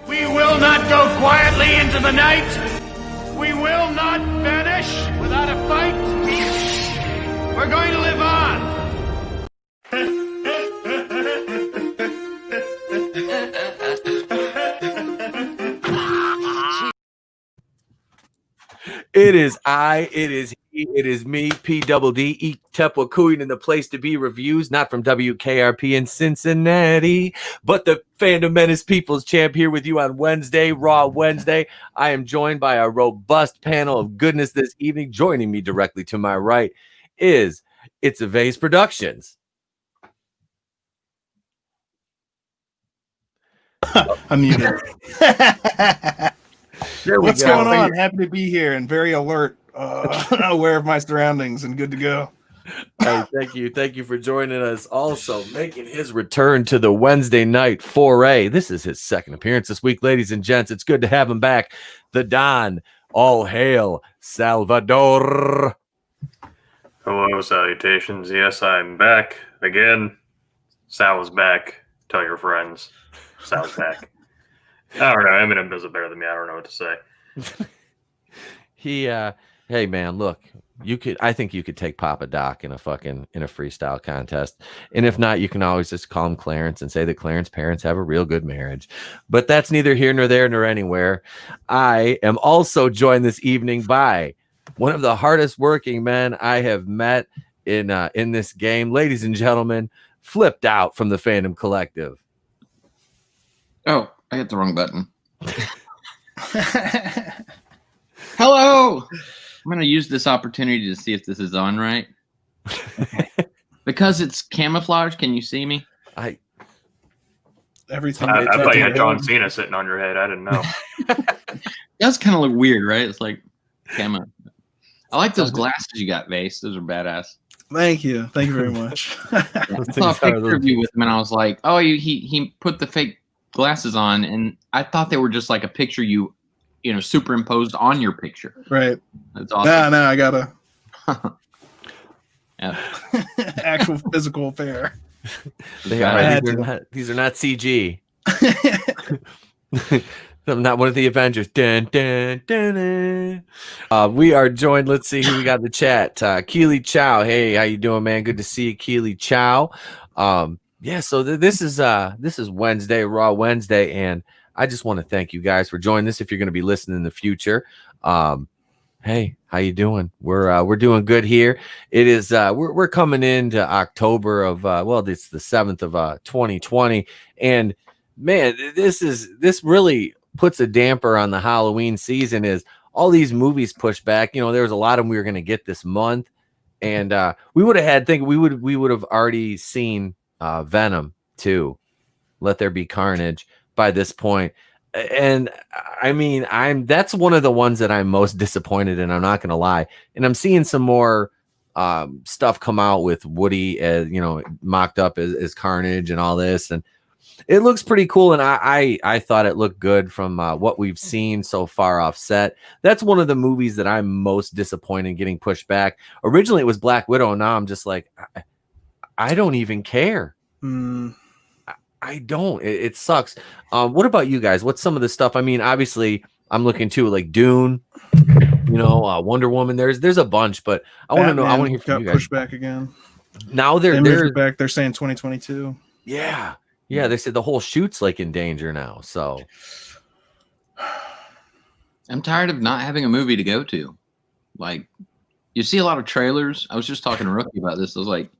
We will not go quietly into the night. We will not vanish without a fight. We're going to live on. It is I, it is he, it is me, P-double-D, E. Tepwakuyan in the place to be reviews, not from WKRP in Cincinnati, but the Fandom Menace People's Champ here with you on Wednesday, Raw Wednesday. I am joined by a robust panel of goodness this evening. Joining me directly to my right is It's a Vase Productions. I'm muted. What's going on? Happy to be here and very alert, aware of my surroundings and good to go. Hey, thank you for joining us. Also making his return to the Wednesday night foray. This is his second appearance this week, ladies and gents. It's good to have him back. The Don, all hail Salvador. Hello, salutations. Yes, I'm back again. Sal is back. Tell your friends. Sal's back. I don't know. Eminem does it better than me. I don't know what to say. Hey man, look, I think you could take Papa Doc in a freestyle contest. And if not, you can always just call him Clarence and say that Clarence's parents have a real good marriage. But that's neither here nor there nor anywhere. I am also joined this evening by one of the hardest working men I have met in this game. Ladies and gentlemen, Flipped Out from the Fandom Collective. Oh, I hit the wrong button. Hello. I'm going to use this opportunity to see if this is on right. Because it's camouflage, can you see me? Everything. I thought you had John Cena sitting on your head. I didn't know. Does kind of look weird, right? It's like camo. I like those glasses you got, Vase. Those are badass. Thank you. Thank you very much. I saw a picture of you with him, and I was like, oh, he put the fake glasses on, and I thought they were just like a picture you superimposed on your picture. Right. That's awesome. No, I got yeah. actual physical pair. These are not CG. I'm not one of the Avengers. Dun, dun, dun, dun. We are joined. Let's see who we got in the chat. Keely Chow. Hey, how you doing, man? Good to see you, Keely Chow. Yeah, so this is Wednesday, Raw Wednesday, and I just want to thank you guys for joining this. If you're going to be listening in the future, hey, how you doing? We're doing good here. It is we're coming into October of it's the 7th of 2020, and man, this really puts a damper on the Halloween season. Is all these movies pushed back? There was a lot of them we were going to get this month, and we would have we would have already seen Venom 2, Let There Be Carnage by this point. And I mean, that's one of the ones that I'm most disappointed in. I'm not going to lie. And I'm seeing some more stuff come out with Woody as, mocked up as Carnage and all this. And it looks pretty cool. And I thought it looked good from what we've seen so far offset. That's one of the movies that I'm most disappointed in getting pushed back. Originally it was Black Widow. And now I'm just like, I don't even care. I don't. It sucks. What about you guys? What's some of the stuff? I mean, obviously, I'm looking to like Dune, Wonder Woman. There's a bunch, but I want to know. I want to hear from you guys. Pushed back again. Now they're back. They're saying 2022. Yeah. They said the whole shoot's like in danger now. So I'm tired of not having a movie to go to. Like, you see a lot of trailers. I was just talking to Rookie about this. I was like,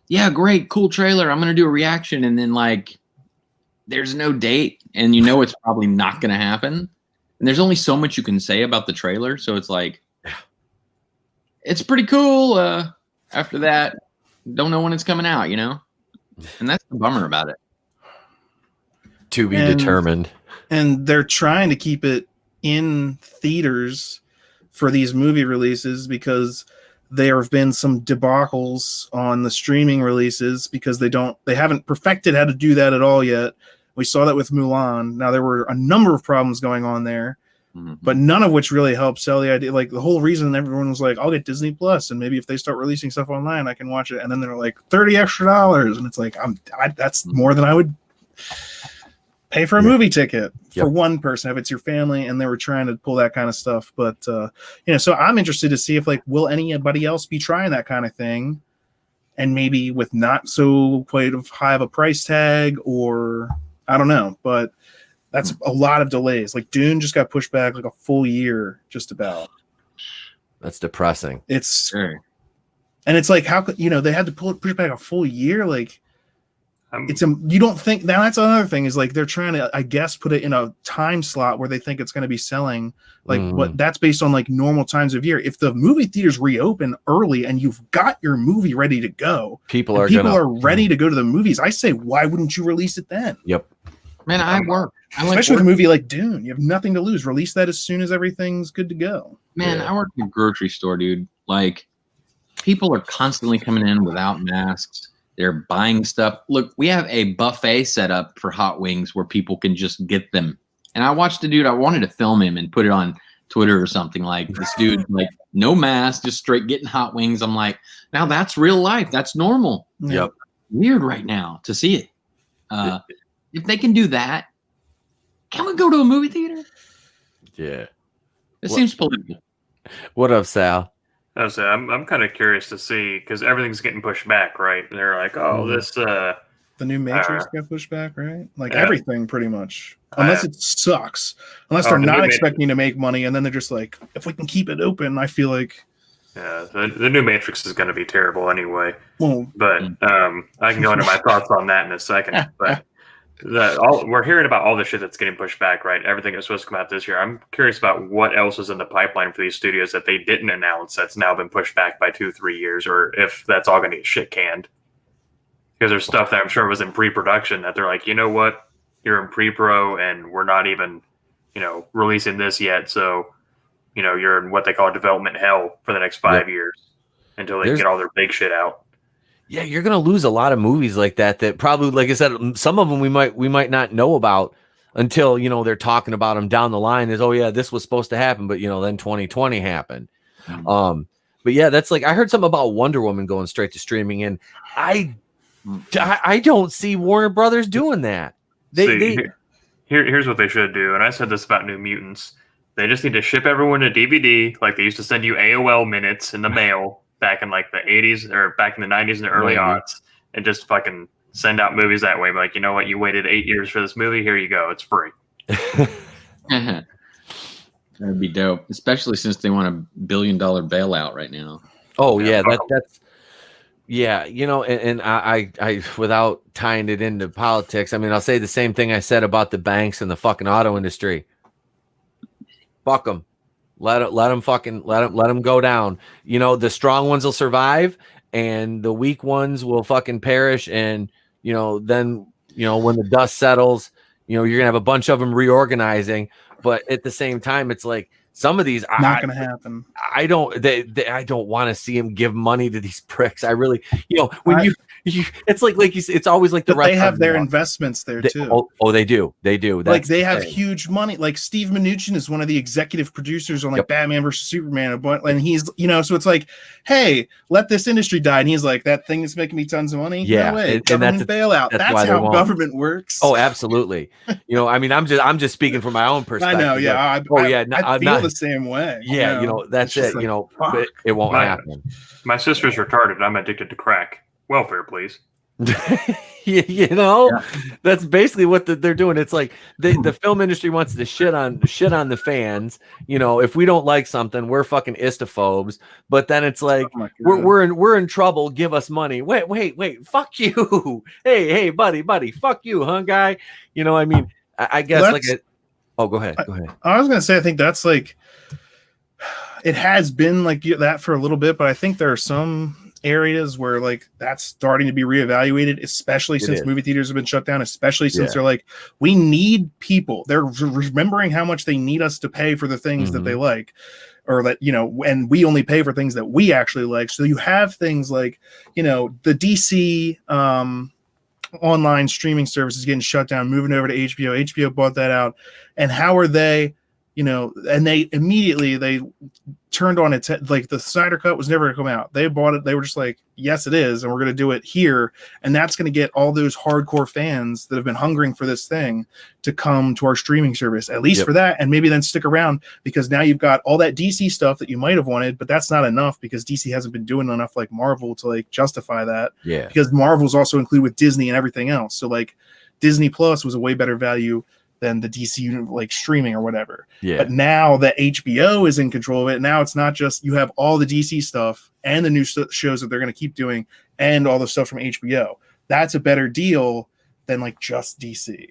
yeah, great, cool trailer. I'm going to do a reaction. And then, like, there's no date. And it's probably not going to happen. And there's only so much you can say about the trailer. So it's like, it's pretty cool. After that, don't know when it's coming out, And that's the bummer about it. To be determined. And they're trying to keep it in theaters for these movie releases because there have been some debacles on the streaming releases because they haven't perfected how to do that at all yet. We saw that with Mulan. Now there were a number of problems going on there, but none of which really helped sell the idea. Like the whole reason everyone was like, I'll get Disney Plus, and maybe if they start releasing stuff online, I can watch it. And then they're like $30 extra, and it's like that's more than I would pay for a movie ticket for one person if it's your family. And they were trying to pull that kind of stuff. But so I'm interested to see if like will anybody else be trying that kind of thing, and maybe with not so quite high of a price tag, or I don't know, but. That's a lot of delays. Like Dune just got pushed back like a full year, just about. That's depressing. It's and it's like how could they had to push back a full year? Like you don't think now that's another thing is like they're trying to I guess put it in a time slot where they think it's going to be selling like what that's based on like normal times of year. If the movie theaters reopen early and you've got your movie ready to go, people are ready to go to the movies. I say why wouldn't you release it then? Yep. Man, I work. Especially with a movie like Dune. You have nothing to lose. Release that as soon as everything's good to go. Man, I work in a grocery store, dude. Like, people are constantly coming in without masks. They're buying stuff. Look, we have a buffet set up for hot wings where people can just get them. And I watched a dude. I wanted to film him and put it on Twitter or something. Like, this dude, like, no mask, just straight getting hot wings. I'm like, now that's real life. That's normal. Yep. Weird right now to see it. If they can do that, can we go to a movie theater? Yeah. It seems political. What up, Sal? I'm kind of curious to see because everything's getting pushed back, right? They're like, oh, this the new Matrix got pushed back, right? Like everything pretty much. Unless it sucks. Unless they're not expecting to make money, and then they're just like, if we can keep it open, I feel like the new Matrix is going to be terrible anyway. Well, but I can go into my thoughts on that in a second. But we're hearing about all the shit that's getting pushed back, right? Everything that's supposed to come out this year. I'm curious about what else is in the pipeline for these studios that they didn't announce that's now been pushed back by 2-3 years, or if that's all going to get shit canned. Because there's stuff that I'm sure was in pre-production that they're like, you know what? You're in pre-pro and we're not even, releasing this yet. So, you're in what they call development hell for the next 5 years until they get all their big shit out. Yeah, you're gonna lose a lot of movies like that. That probably, like I said, some of them we might not know about until they're talking about them down the line. Is this was supposed to happen, but then 2020 happened. But yeah, that's like I heard something about Wonder Woman going straight to streaming, and I don't see Warner Brothers doing that. Here's what they should do, and I said this about New Mutants. They just need to ship everyone a DVD like they used to send you AOL minutes in the mail. Back in like the 80s or back in the 90s and the early aughts, and just fucking send out movies that way. But like, you know what? You waited 8 years for this movie. Here you go. It's free. That'd be dope, especially since they want $1 billion bailout right now. Oh yeah, that's and I without tying it into politics, I mean, I'll say the same thing I said about the banks and the fucking auto industry. Fuck them. Let them go down. The strong ones will survive and the weak ones will fucking perish. And, then, when the dust settles, you're going to have a bunch of them reorganizing. But at the same time, it's like some of these not going to happen. I don't want to see them give money to these pricks. I really, when it's like you said, it's always like they have their investments there too. They do. That's like they have huge money. Like Steve Mnuchin is one of the executive producers on like Batman versus Superman, and he's so it's like, hey, let this industry die, and he's like, that thing is making me tons of money. Yeah, no way. Government bailout. That's how government works. Oh, absolutely. I mean, I'm just speaking from my own perspective. I know. Yeah. I feel the same way. Yeah. That's it. Like, but it won't happen. My sister's retarded. I'm addicted to crack. Welfare, please. That's basically what they're doing. It's like the film industry wants to shit on the fans. If we don't like something, we're fucking istophobes. But then it's like we're in trouble. Give us money. Wait. Fuck you. Hey, buddy. Fuck you, huh, guy? I mean, I guess go ahead. I was gonna say I think that's like it has been like that for a little bit, but I think there are some areas where like that's starting to be reevaluated, especially since movie theaters have been shut down, especially since they're like, we need people. They're remembering how much they need us to pay for the things that they like, or that, and we only pay for things that we actually like. So you have things like, the DC online streaming services getting shut down, moving over to HBO. HBO bought that out. And how are they and they immediately turned on its head. Like the Snyder Cut was never going to come out. They bought it. They were just like, yes, it is. And we're going to do it here. And that's going to get all those hardcore fans that have been hungering for this thing to come to our streaming service, at least for that. And maybe then stick around, because now you've got all that DC stuff that you might have wanted, but that's not enough because DC hasn't been doing enough like Marvel to like justify that. Yeah. Because Marvel's also included with Disney and everything else. So like Disney Plus was a way better value than the DC like streaming or whatever. Yeah. But now that HBO is in control of it, now it's not just you have all the DC stuff and the new shows that they're going to keep doing and all the stuff from HBO. That's a better deal than like just DC.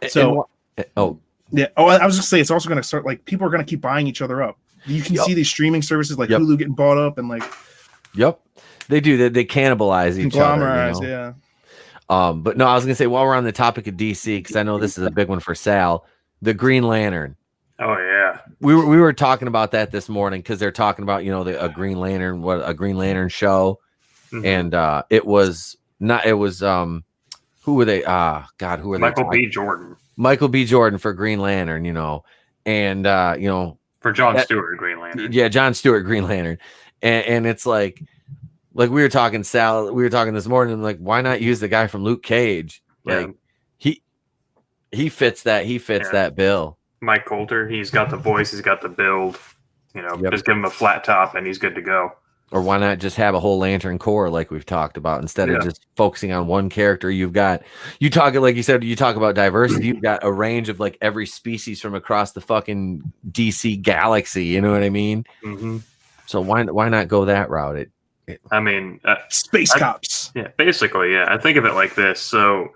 So, yeah. Oh, I was just saying it's also going to start like people are going to keep buying each other up. You can see these streaming services like Hulu getting bought up and like. Yep, they do. They cannibalize each other. Yeah. But no, I was gonna say while we're on the topic of DC, because I know this is a big one for Sal, the Green Lantern. Oh yeah, we were talking about that this morning because they're talking about a Green Lantern show, and it was who were they? God, who were they? Michael B. Jordan for Green Lantern, and for John Stewart Green Lantern. Yeah, John Stewart Green Lantern, and it's like we were talking, Sal. We were talking this morning. Like, why not use the guy from Luke Cage? Like, he fits that. He fits that bill. Mike Coulter. He's got the voice. He's got the build. Just give him a flat top and he's good to go. Or why not just have a whole Lantern Corps like we've talked about instead of just focusing on one character? You talk about diversity. You've got a range of like every species from across the fucking DC galaxy. You know what I mean? Mm-hmm. So why not go that route? Space cops. Yeah, basically, yeah. I think of it like this. So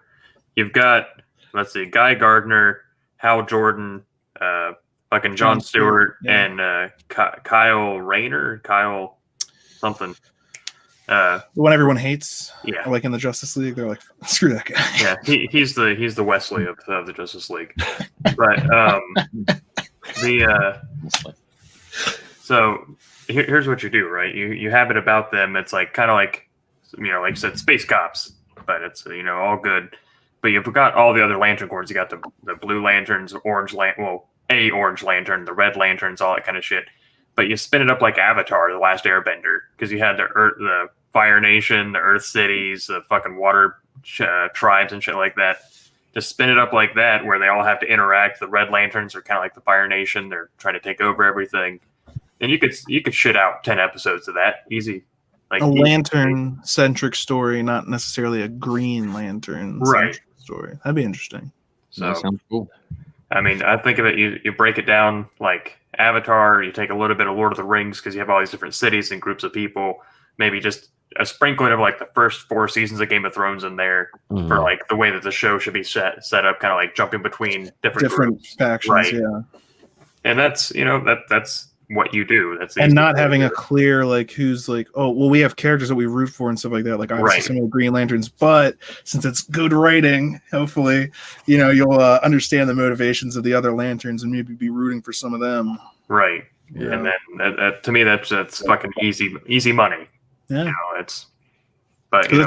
you've got, let's see, Guy Gardner, Hal Jordan, fucking John Stewart, and Kyle Rayner, Kyle something. The one everyone hates. Yeah. Like in the Justice League, they're like, screw that guy. Yeah, he's the Wesley of the Justice League. But so here's what you do, right? You have it about them. It's like kind of like, like you said, space cops, but it's all good. But you've got all the other Lantern Corps. You got the blue lanterns, orange lantern, the red lanterns, all that kind of shit. But you spin it up like Avatar, the Last Airbender, because you had the Fire Nation, the Earth Cities, the fucking water tribes and shit like that. Just spin it up like that, where they all have to interact. The red lanterns are kind of like the Fire Nation. They're trying to take over everything. And you could shit out 10 episodes of that easy. Like a lantern-centric story, not necessarily a Green Lantern story. That'd be interesting. So that sounds cool. I mean, I think of it, you break it down like Avatar, you take a little bit of Lord of the Rings because you have all these different cities and groups of people, maybe just a sprinkling of like the first 4 seasons of Game of Thrones in there for like the way that the show should be set up, kind of like jumping between different groups. Factions, right? Yeah. And that's, that's what you do. That's and not having a clear like who's like, oh well, we have characters that we root for and stuff like that. Like obviously some of the Green Lanterns, but since it's good writing, hopefully, you'll understand the motivations of the other lanterns and maybe be rooting for some of them. Right. Yeah. And then to me that's fucking easy money. Yeah. It's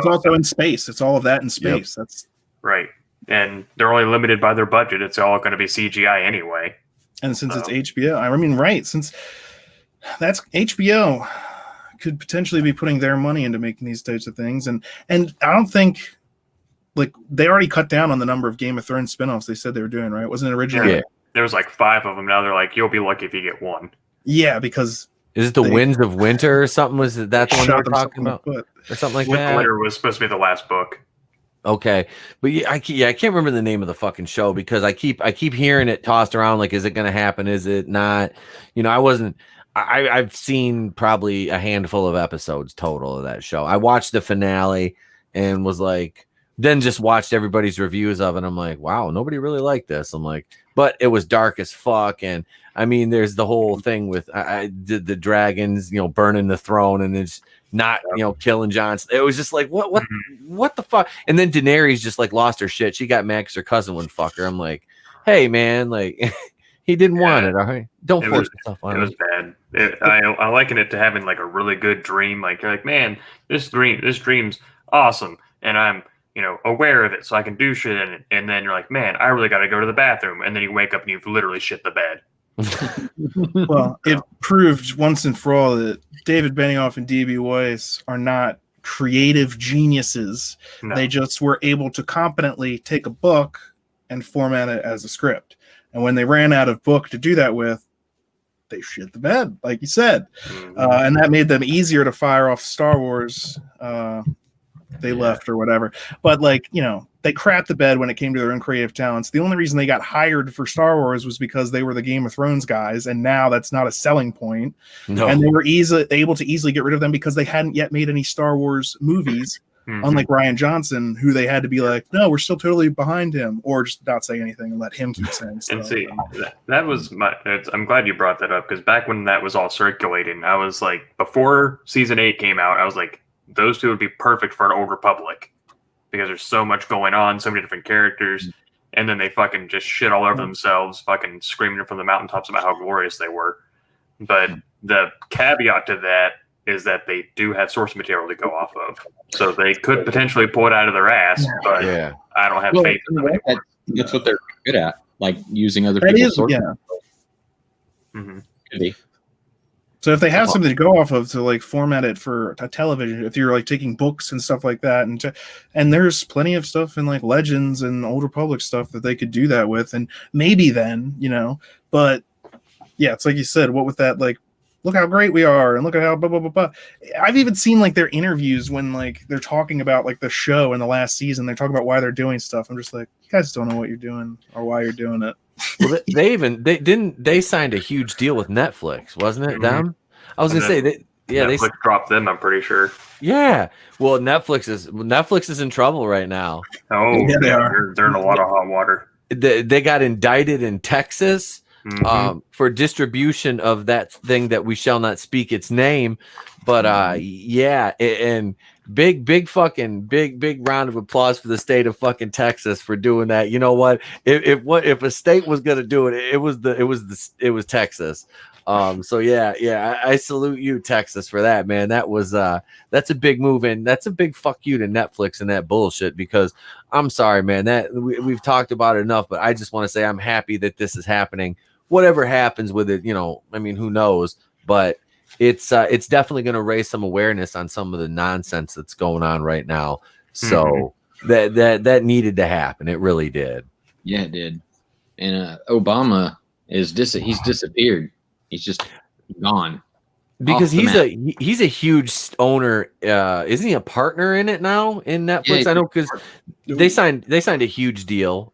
also in space. It's all of that in space. That's right. And they're only limited by their budget. It's all going to be CGI anyway. And since it's HBO, since that's HBO could potentially be putting their money into making these types of things. And I don't think like they already cut down on the number of Game of Thrones spinoffs they said they were doing, right? Wasn't it originally? Yeah. There was like 5 of them. Now they're like, you'll be lucky if you get 1. Yeah, because is it the Winds of Winter or something? Was that the one they were talking about? Or something like that? Winter was supposed to be the last book. Okay, but I can't remember the name of the fucking show because I keep hearing it tossed around. Like, is it going to happen? Is it not? I've seen probably a handful of episodes total of that show. I watched the finale and was like, then just watched everybody's reviews of it. I'm like, wow, nobody really liked this. I'm like, but it was dark as fuck. And I mean, there's the whole thing with the dragons, burning the throne and it's not, killing Jon. It was just like, what the fuck? And then Daenerys just like lost her shit. She got mad because her cousin wouldn't fuck her. I'm like, hey man, like he didn't want it. All right, don't force yourself on it. It was bad. I liken it to having like a really good dream. Like you're like, man, this dream's awesome, and I'm aware of it, so I can do shit in it. And then you're like, man, I really got to go to the bathroom. And then you wake up and you've literally shit the bed. Well, it proved once and for all that David Benioff and D.B. Weiss are not creative geniuses. No. They just were able to competently take a book and format it as a script. And when they ran out of book to do that with, they shit the bed, like you said. And that made them easier to fire off Star Wars. They left or whatever. But like, you know, they crapped the bed when it came to their own creative talents. The only reason they got hired for Star Wars was because they were the Game of Thrones guys, and now that's not a selling point. No. And they were able to easily get rid of them because they hadn't yet made any Star Wars movies, unlike Rian Johnson, who they had to be like, no, we're still totally behind him, or just not say anything and let him keep saying stuff. And see, that was I'm glad you brought that up, because back when that was all circulating, I was like, before season 8 came out, I was like, those two would be perfect for an Old Republic, because there's so much going on, so many different characters, and then they fucking just shit all over themselves, fucking screaming from the mountaintops about how glorious they were. But the caveat to that is that they do have source material to go off of, so they could potentially pull it out of their ass. But I don't have faith in them anymore. That's what they're good at, like using other people's sources. Could be. So if they have something to go off of to like format it for a television, if you're like taking books and stuff like that, and there's plenty of stuff in like Legends and Old Republic stuff that they could do that with, and maybe then, you know, but yeah, it's like you said, what with that, like, look how great we are, and look at how blah, blah, blah, blah. I've even seen like their interviews when like they're talking about like the show in the last season, they're talking about why they're doing stuff. I'm just like, you guys don't know what you're doing or why you're doing it. Well, they signed a huge deal with Netflix, wasn't it? Them? I was gonna say that. Yeah, Netflix dropped them, I'm pretty sure. Yeah. Well, Netflix is in trouble right now. Oh, Yeah, they are. They're in a lot of hot water. They got indicted in Texas for distribution of that thing that we shall not speak its name. But and big round of applause for the state of fucking Texas for doing that. You know what? If a state was gonna do it, it was Texas. So I salute you, Texas, for that, man. That was that's a big move, and that's a big fuck you to Netflix and that bullshit, because I'm sorry, man, that we've talked about it enough, but I just want to say I'm happy that this is happening. Whatever happens with it, you know, I mean, who knows, but it's definitely going to raise some awareness on some of the nonsense that's going on right now. So that needed to happen. It really did. Yeah, it did. And Obama he's disappeared. He's just gone. Because he's a huge owner. Isn't he a partner in it now in Netflix? Yeah, I know, because they signed a huge deal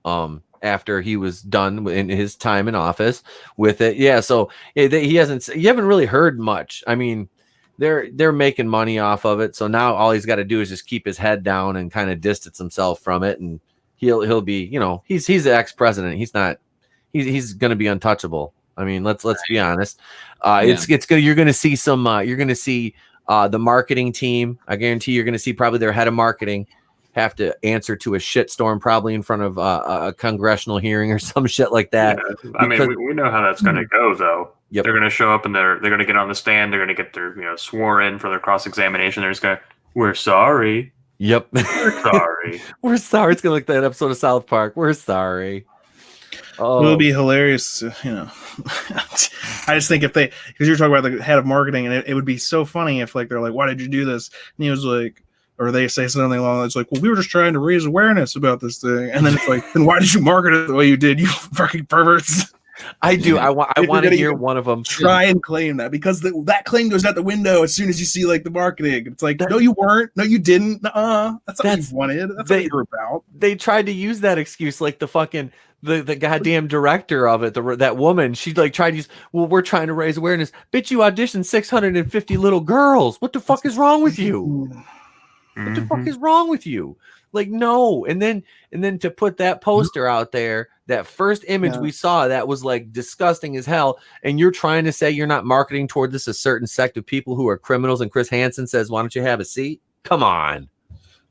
after he was done in his time in office with it. Yeah, so you haven't really heard much. I mean, they're making money off of it. So now all he's got to do is just keep his head down and kind of distance himself from it, and he'll be, you know, he's the ex-president. He's going to be untouchable. I mean, let's be honest. It's good. You're going to see some. You're going to see the marketing team. I guarantee you're going to see probably their head of marketing have to answer to a shitstorm, probably in front of a congressional hearing or some shit like that. Yeah. I mean, we know how that's going to go, though. Yep. They're going to show up and they're going to get on the stand. They're going to get their sworn in for their cross examination. They're just going, we're sorry. Yep. We're sorry. We're sorry. It's going to look like that episode of South Park. We're sorry. It would be hilarious, you know. I just think because you're talking about the head of marketing, and it would be so funny if like they're like, "Why did you do this?" And he was like, or they say something along that's like, "Well, we were just trying to raise awareness about this thing," and then it's like, "Then why did you market it the way you did, you fucking perverts?" I do. I want to hear one of them try and claim that, because that claim goes out the window as soon as you see like the marketing. It's like, no, you weren't. No, you didn't. That's not what you wanted. That's what you're about. They tried to use that excuse, like the fucking the goddamn director of it, that woman. She like tried to use. Well, we're trying to raise awareness. Bitch, you auditioned 650 little girls. What the fuck is wrong with you? What the fuck is wrong with you? Like, no. And then to put that poster out there, that first image we saw that was like disgusting as hell, and you're trying to say you're not marketing toward this a certain sect of people who are criminals, and Chris Hansen says, "Why don't you have a seat?" Come on.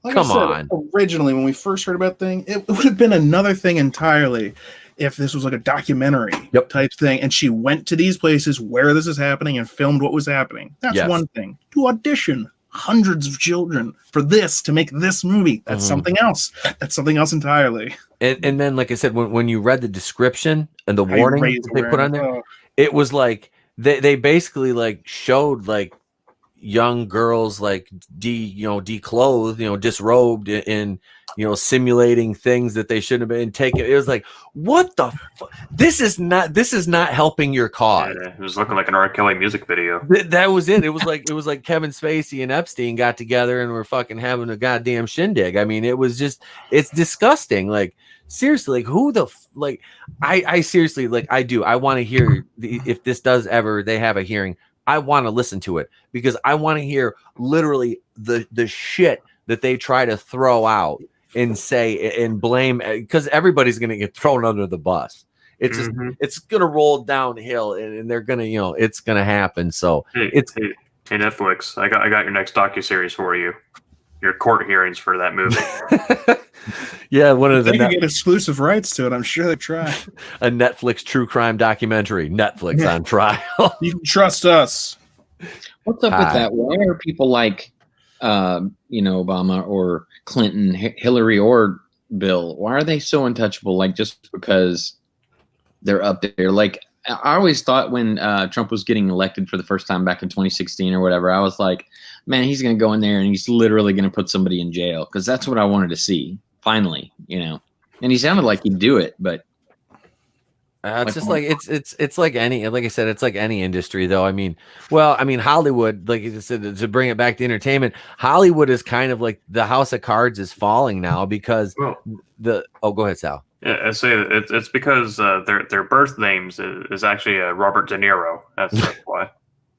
Like Come on. Originally, when we first heard about the thing, it would have been another thing entirely if this was like a documentary type thing, and she went to these places where this is happening and filmed what was happening. That's one thing. To audition hundreds of children for this, to make this movie, that's something else. That's something else entirely. And then, like I said, when you read the description and the How you warning raise that they put on there, awareness. it was like they basically like showed like young girls like declothed, disrobed in simulating things that they shouldn't have been taking. It was like, what the this is not helping your cause. Yeah, it was looking like an R. Kelly music video. That was it. It was like Kevin Spacey and Epstein got together and were fucking having a goddamn shindig. I mean, it's disgusting. Like, seriously, like who the like I seriously, like, I want to hear if this does ever they have a hearing. I want to listen to it because I want to hear literally the shit that they try to throw out and say and blame, because everybody's going to get thrown under the bus. It's just it's going to roll downhill and they're going to, it's going to happen. So hey, Netflix, I got your next docuseries for you. Your court hearings for that movie. Yeah, one of the they get exclusive rights to it. I'm sure they try. A Netflix true crime documentary. Netflix on trial. You can trust us. What's up with that? Why are people like, Obama or Clinton, Hillary or Bill? Why are they so untouchable? Like, just because they're up there? Like, I always thought when Trump was getting elected for the first time back in 2016 or whatever, I was like, man, he's going to go in there and he's literally going to put somebody in jail, because that's what I wanted to see. Finally, and he sounded like he'd do it, but it's just like it's like any, like I said, it's like any industry, though. I mean, Hollywood, like you said, to bring it back to entertainment, Hollywood is kind of like the house of cards is falling now because go ahead, Sal. Yeah, I say it's because their birth names is actually Robert De Niro. That's why.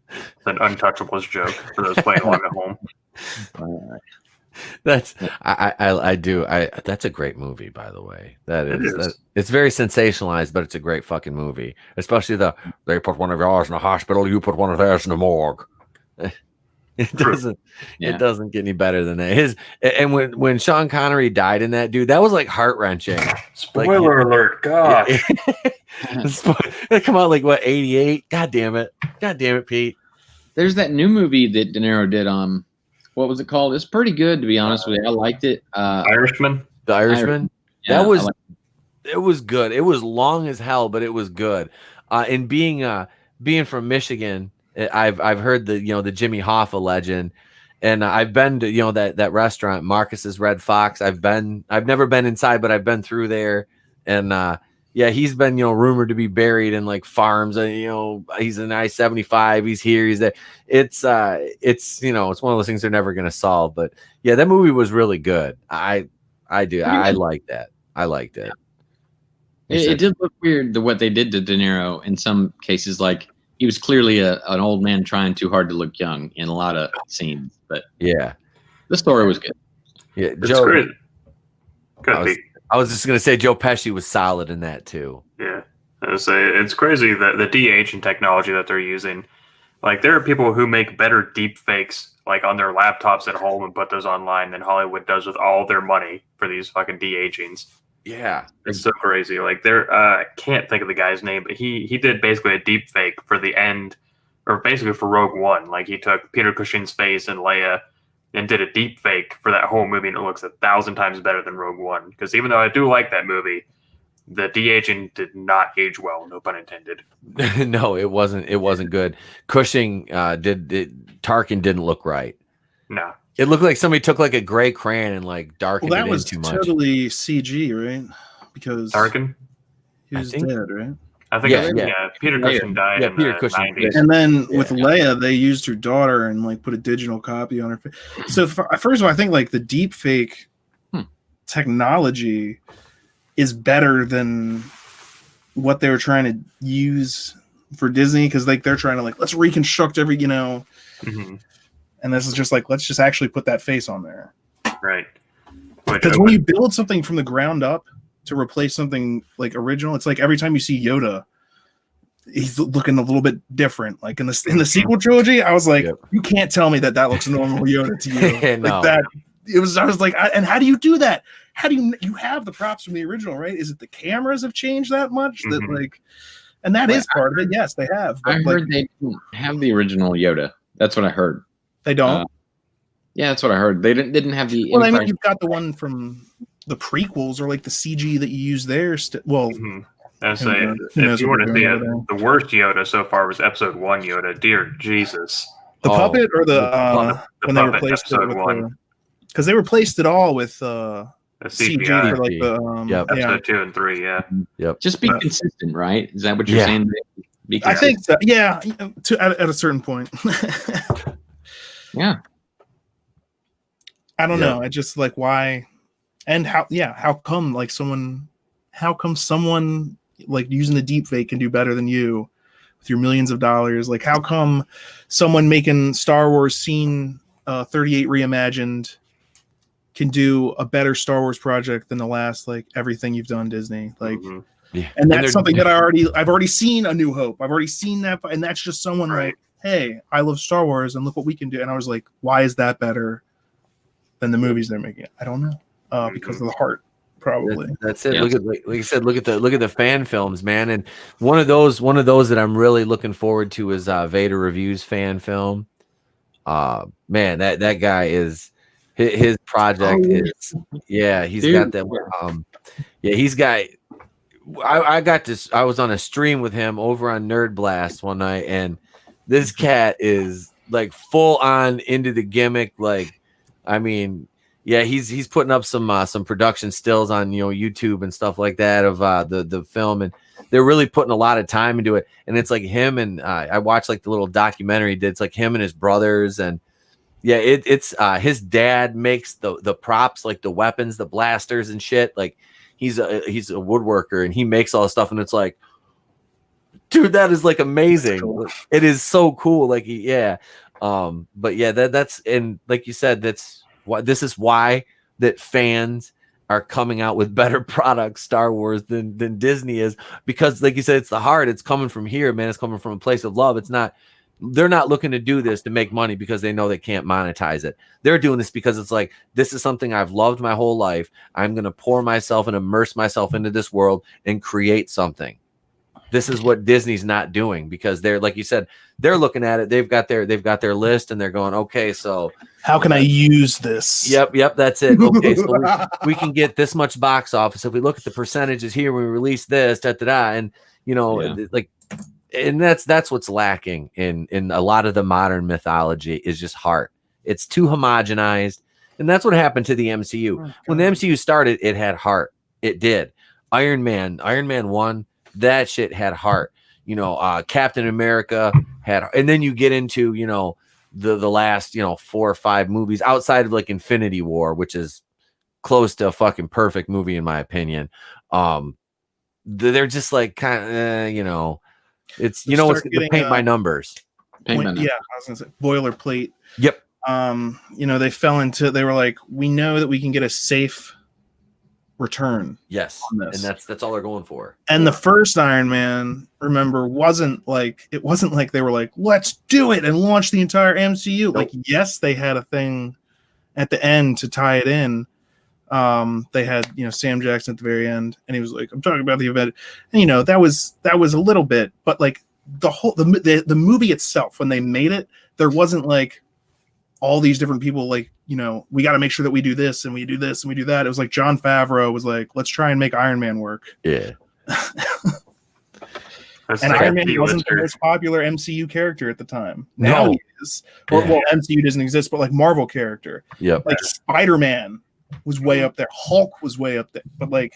It's an Untouchables joke for those playing along at home. That's that's a great movie, by the way. It's very sensationalized, but it's a great fucking movie. Especially they put one of yours in the hospital, you put one of theirs in the morgue. It doesn't get any better than that. And when Sean Connery died in that, dude, that was like heart-wrenching. Spoiler alert, God. It come out like what, 88? God damn it, Pete. There's that new movie that De Niro did on, what was it called? It's pretty good, to be honest with you. I liked it. Irishman. The Irishman. Yeah, it was good. It was long as hell, but it was good. And being from Michigan, I've heard the Jimmy Hoffa legend, and I've been to that restaurant, Marcus's Red Fox. I've never been inside, but I've been through there, and he's been rumored to be buried in like farms. He's in I-75. He's here. He's there. It's it's one of those things they're never gonna solve. But yeah, that movie was really good. I like that. I liked it. It did look weird what they did to De Niro in some cases. Like, he was clearly an old man trying too hard to look young in a lot of scenes. But yeah, the story was good. Yeah, it's great. I was just gonna say Joe Pesci was solid in that too. Yeah, I would say it's crazy that the de-aging technology that they're using. Like, there are people who make better deep fakes like on their laptops at home and put those online than Hollywood does with all their money for these fucking de-agings. Yeah, it's so crazy. Like, I can't think of the guy's name, but he did basically a deep fake for the end, or basically for Rogue One. Like, he took Peter Cushing's face and Leia and did a deep fake for that whole movie, and it looks 1,000 times better than Rogue One. Because even though I do like that movie, the de-aging did not age well, no pun intended. No, it wasn't good. Cushing Tarkin didn't look right. No. It looked like somebody took like a gray crayon and like darkened it in too much. That was totally CG, right? Because Tarkin? he was dead, right? I think Peter Cushing died in Peter the Cushing. 90s. And then with Leia, they used her daughter and like put a digital copy on her face. So first of all, I think like the deep fake technology is better than what they were trying to use for Disney, because like they're trying to like, let's reconstruct every, and this is just like, let's just actually put that face on there. Right. Because when you build something from the ground up to replace something like original, it's like every time you see Yoda, he's looking a little bit different. Like in the sequel trilogy, I was like, you can't tell me that looks normal Yoda to you. No. Like that. I was like, and how do you do that? How do you have the props from the original, right? Is it the cameras have changed that much that like, and that is part of it. Yes, they have. But I heard they didn't have the original Yoda. That's what I heard. They don't. Yeah, that's what I heard. They didn't have the. Well, I mean, you've got the one from the prequels or like the CG that you use there. Well, I say, who if knows you what want to they're see doing it, over the worst Yoda so far was Episode 1 Yoda. Dear Jesus. the puppet or the when they puppet, replaced it Episode with 1. because they replaced it all with The CG CGI. for like the Yep. Episode 2 and 3, yeah. Yep. Just be consistent, right? Is that what you're Yeah. saying? Be I consistent. think so. Yeah, at a certain point. Yeah. I don't Yeah. know. I just like why and how. Yeah, how come someone like using the deep fake can do better than you with your millions of dollars? Like, how come someone making Star Wars Scene 38 reimagined can do a better Star Wars project than the last like everything you've done, Disney? Like, Yeah. and that's something that I've already seen A New Hope. I've already seen that, and that's just someone Right. like, hey, I love Star Wars, and look what we can do. And I was like, why is that better than the movies they're making? I don't know, because of the heart, probably. That's it. Yeah. Look at like you said, look at the fan films, man. And one of those that I'm really looking forward to is Vader Reviews fan film. Man, that guy is his project is he's got that he's got I was on a stream with him over on Nerd Blast one night, and this cat is like full on into the gimmick. Like, I mean, yeah, he's putting up some production stills on YouTube and stuff like that of the film, and they're really putting a lot of time into it. And it's like him and I watched like the little documentary he did. It's like him and his brothers, and yeah, it's his dad makes the props, like the weapons, the blasters and shit. Like he's a woodworker, and he makes all this stuff, and it's like, dude, that is like amazing. Cool. It is so cool. Like but yeah, that's, and like you said, this is why that fans are coming out with better products, Star Wars, than Disney is, because like you said, it's the heart. It's coming from here, man. It's coming from a place of love. They're not looking to do this to make money because they know they can't monetize it. They're doing this because it's like, this is something I've loved my whole life. I'm going to pour myself and immerse myself into this world and create something. This is what Disney's not doing, because they're, like you said, they're looking at it. They've got their list, and they're going, okay, so how can I use this? Yep, that's it. Okay, so we can get this much box office if we look at the percentages here. We release this, and like. And that's what's lacking in a lot of the modern mythology is just heart. It's too homogenized, and that's what happened to the MCU. When the MCU started, it had heart. It did. Iron Man 1, that shit had heart. Captain America had, and then you get into the last 4 or 5 movies outside of like Infinity War, which is close to a fucking perfect movie in my opinion. They're just like kind of it's it's the paint by numbers. Yeah, I was gonna say boilerplate. Yep. They were like, we know that we can get a safe return. Yes, and that's all they're going for. And the first Iron Man, remember, wasn't like they were like, let's do it and launch the entire MCU. Nope. Like, yes, they had a thing at the end to tie it in. They had Sam Jackson at the very end, and he was like, I'm talking about the event, and that was a little bit, but like the movie itself, when they made it, there wasn't like all these different people like, we got to make sure that we do this and we do this and we do that. It was like Jon Favreau was like, let's try and make Iron Man work. Yeah. And Iron Man wasn't the most popular MCU character at the time. Now he is. Well, MCU doesn't exist, but like Marvel character. Yep. Like Spider-Man was way up there. Hulk was way up there. But like,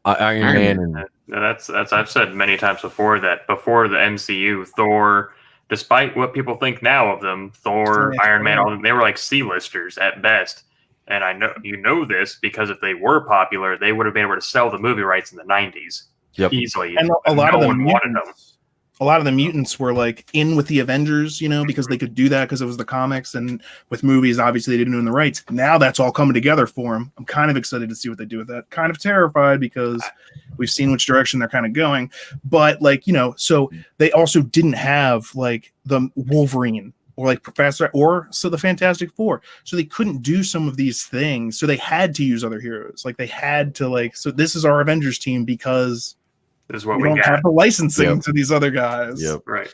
Iron Man. And that's I've said many times before that before the MCU, Thor, despite what people think now of them, Thor, Iron Man, all them, they were like C-listers at best. And I know this because if they were popular, they would have been able to sell the movie rights in the 90s easily. And a lot of the mutants were like in with the Avengers, because they could do that because it was the comics, and with movies, obviously they didn't own the rights. Now that's all coming together for them. I'm kind of excited to see what they do with that. Kind of terrified because we've seen which direction they're kind of going. But like, so they also didn't have like the Wolverine or like Professor or so the Fantastic Four. So they couldn't do some of these things. So they had to use other heroes. Like they had to like, so this is our Avengers team because this is what we don't got. have the licensing to these other guys. Yep. Right.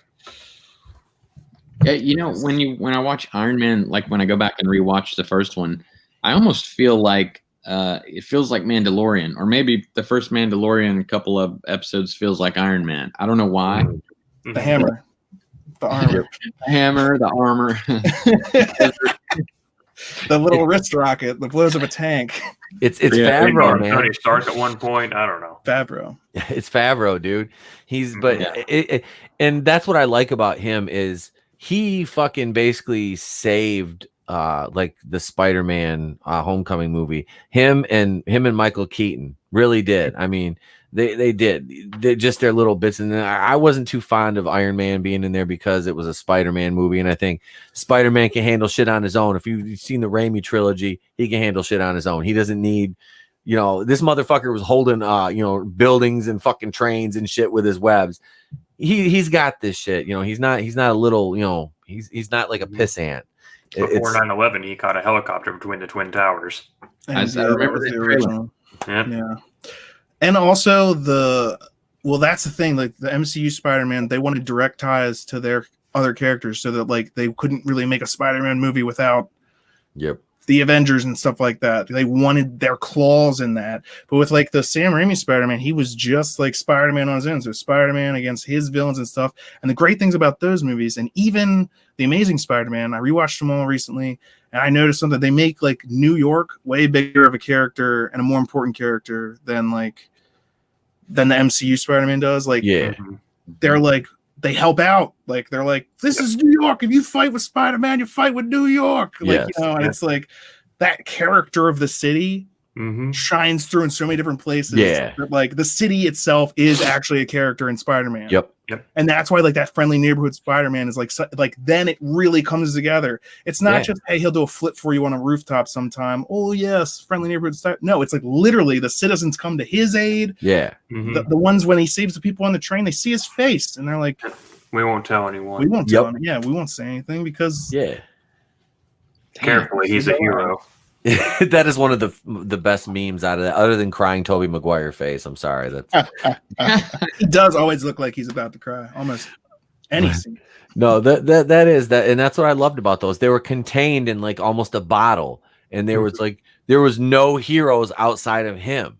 Yeah, when I watch Iron Man, like when I go back and rewatch the first one, I almost feel like it feels like Mandalorian, or maybe the first Mandalorian, a couple of episodes feels like Iron Man. I don't know why. The hammer, the armor, The hammer, the armor. the little wrist rocket that blows up a tank. It's Yeah, Favreau, man. Tony Stark at one point. I don't know. Favreau. It's Favreau, dude. And that's what I like about him is he fucking basically saved like the Spider-Man Homecoming movie. Him and Michael Keaton really did. I mean, they did. They just their little bits, and I wasn't too fond of Iron Man being in there because it was a Spider-Man movie, and I think Spider-Man can handle shit on his own. If you've seen the Raimi trilogy, he can handle shit on his own. He doesn't need, this motherfucker was holding buildings and fucking trains and shit with his webs. He's got this shit. He's not a little, he's not like a pissant. Before 9/11, he caught a helicopter between the Twin Towers. I remember the original. Yeah. And also that's the thing, like the MCU Spider-Man, they wanted direct ties to their other characters so that like they couldn't really make a Spider-Man movie without the Avengers and stuff like that. They wanted their claws in that. But with like the Sam Raimi Spider-Man, he was just like Spider-Man on his own. So Spider-Man against his villains and stuff. And the great things about those movies, and even the Amazing Spider-Man, I rewatched them all recently, and I noticed something. They make like New York way bigger of a character and a more important character than the MCU Spider-Man does. Like, they're like, they help out. Like, they're like, this is New York. If you fight with Spider-Man, you fight with New York. Like, and it's like that character of the city shines through in so many different places. Yeah. Like, the city itself is actually a character in Spider-Man. Yep. And that's why like that friendly neighborhood Spider-Man is like then it really comes together. It's not just, hey, he'll do a flip for you on a rooftop sometime. Oh yes, friendly neighborhood No, it's like literally the citizens come to his aid. Yeah. The ones when he saves the people on the train, they see his face and they're like, we won't tell anyone. We won't tell him. Yeah, we won't say anything because carefully, he's a hero. That is one of the best memes out of that, other than crying Tobey Maguire face. I'm sorry. That's he does always look like he's about to cry almost any scene. No, that is that, and that's what I loved about those. They were contained in like almost a bottle, and there was no heroes outside of him,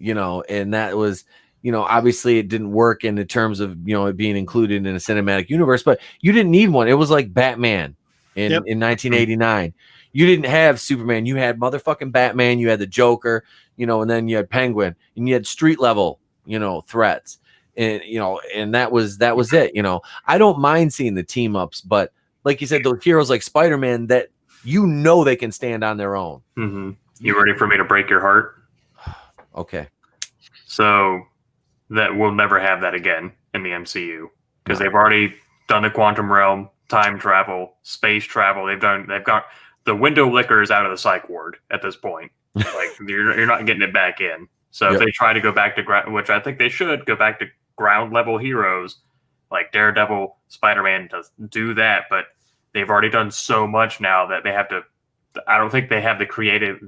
and that was, obviously it didn't work in the terms of it being included in a cinematic universe, but you didn't need one. It was like Batman in 1989. You didn't have Superman. You had motherfucking Batman. You had the Joker, and then you had Penguin, and you had street level, threats, and and that was it. I don't mind seeing the team ups, but like you said, those heroes like Spider-Man that they can stand on their own. You ready for me to break your heart? Okay. So that we'll never have that again in the MCU because they've already done the quantum realm, time travel, space travel. They've got the window liquor is out of the psych ward at this point. Like you're not getting it back in. So if they try to go back to ground, which I think they should go back to ground level heroes like Daredevil, Spider-Man does do that, but they've already done so much now that they have to. I don't think they have the creative.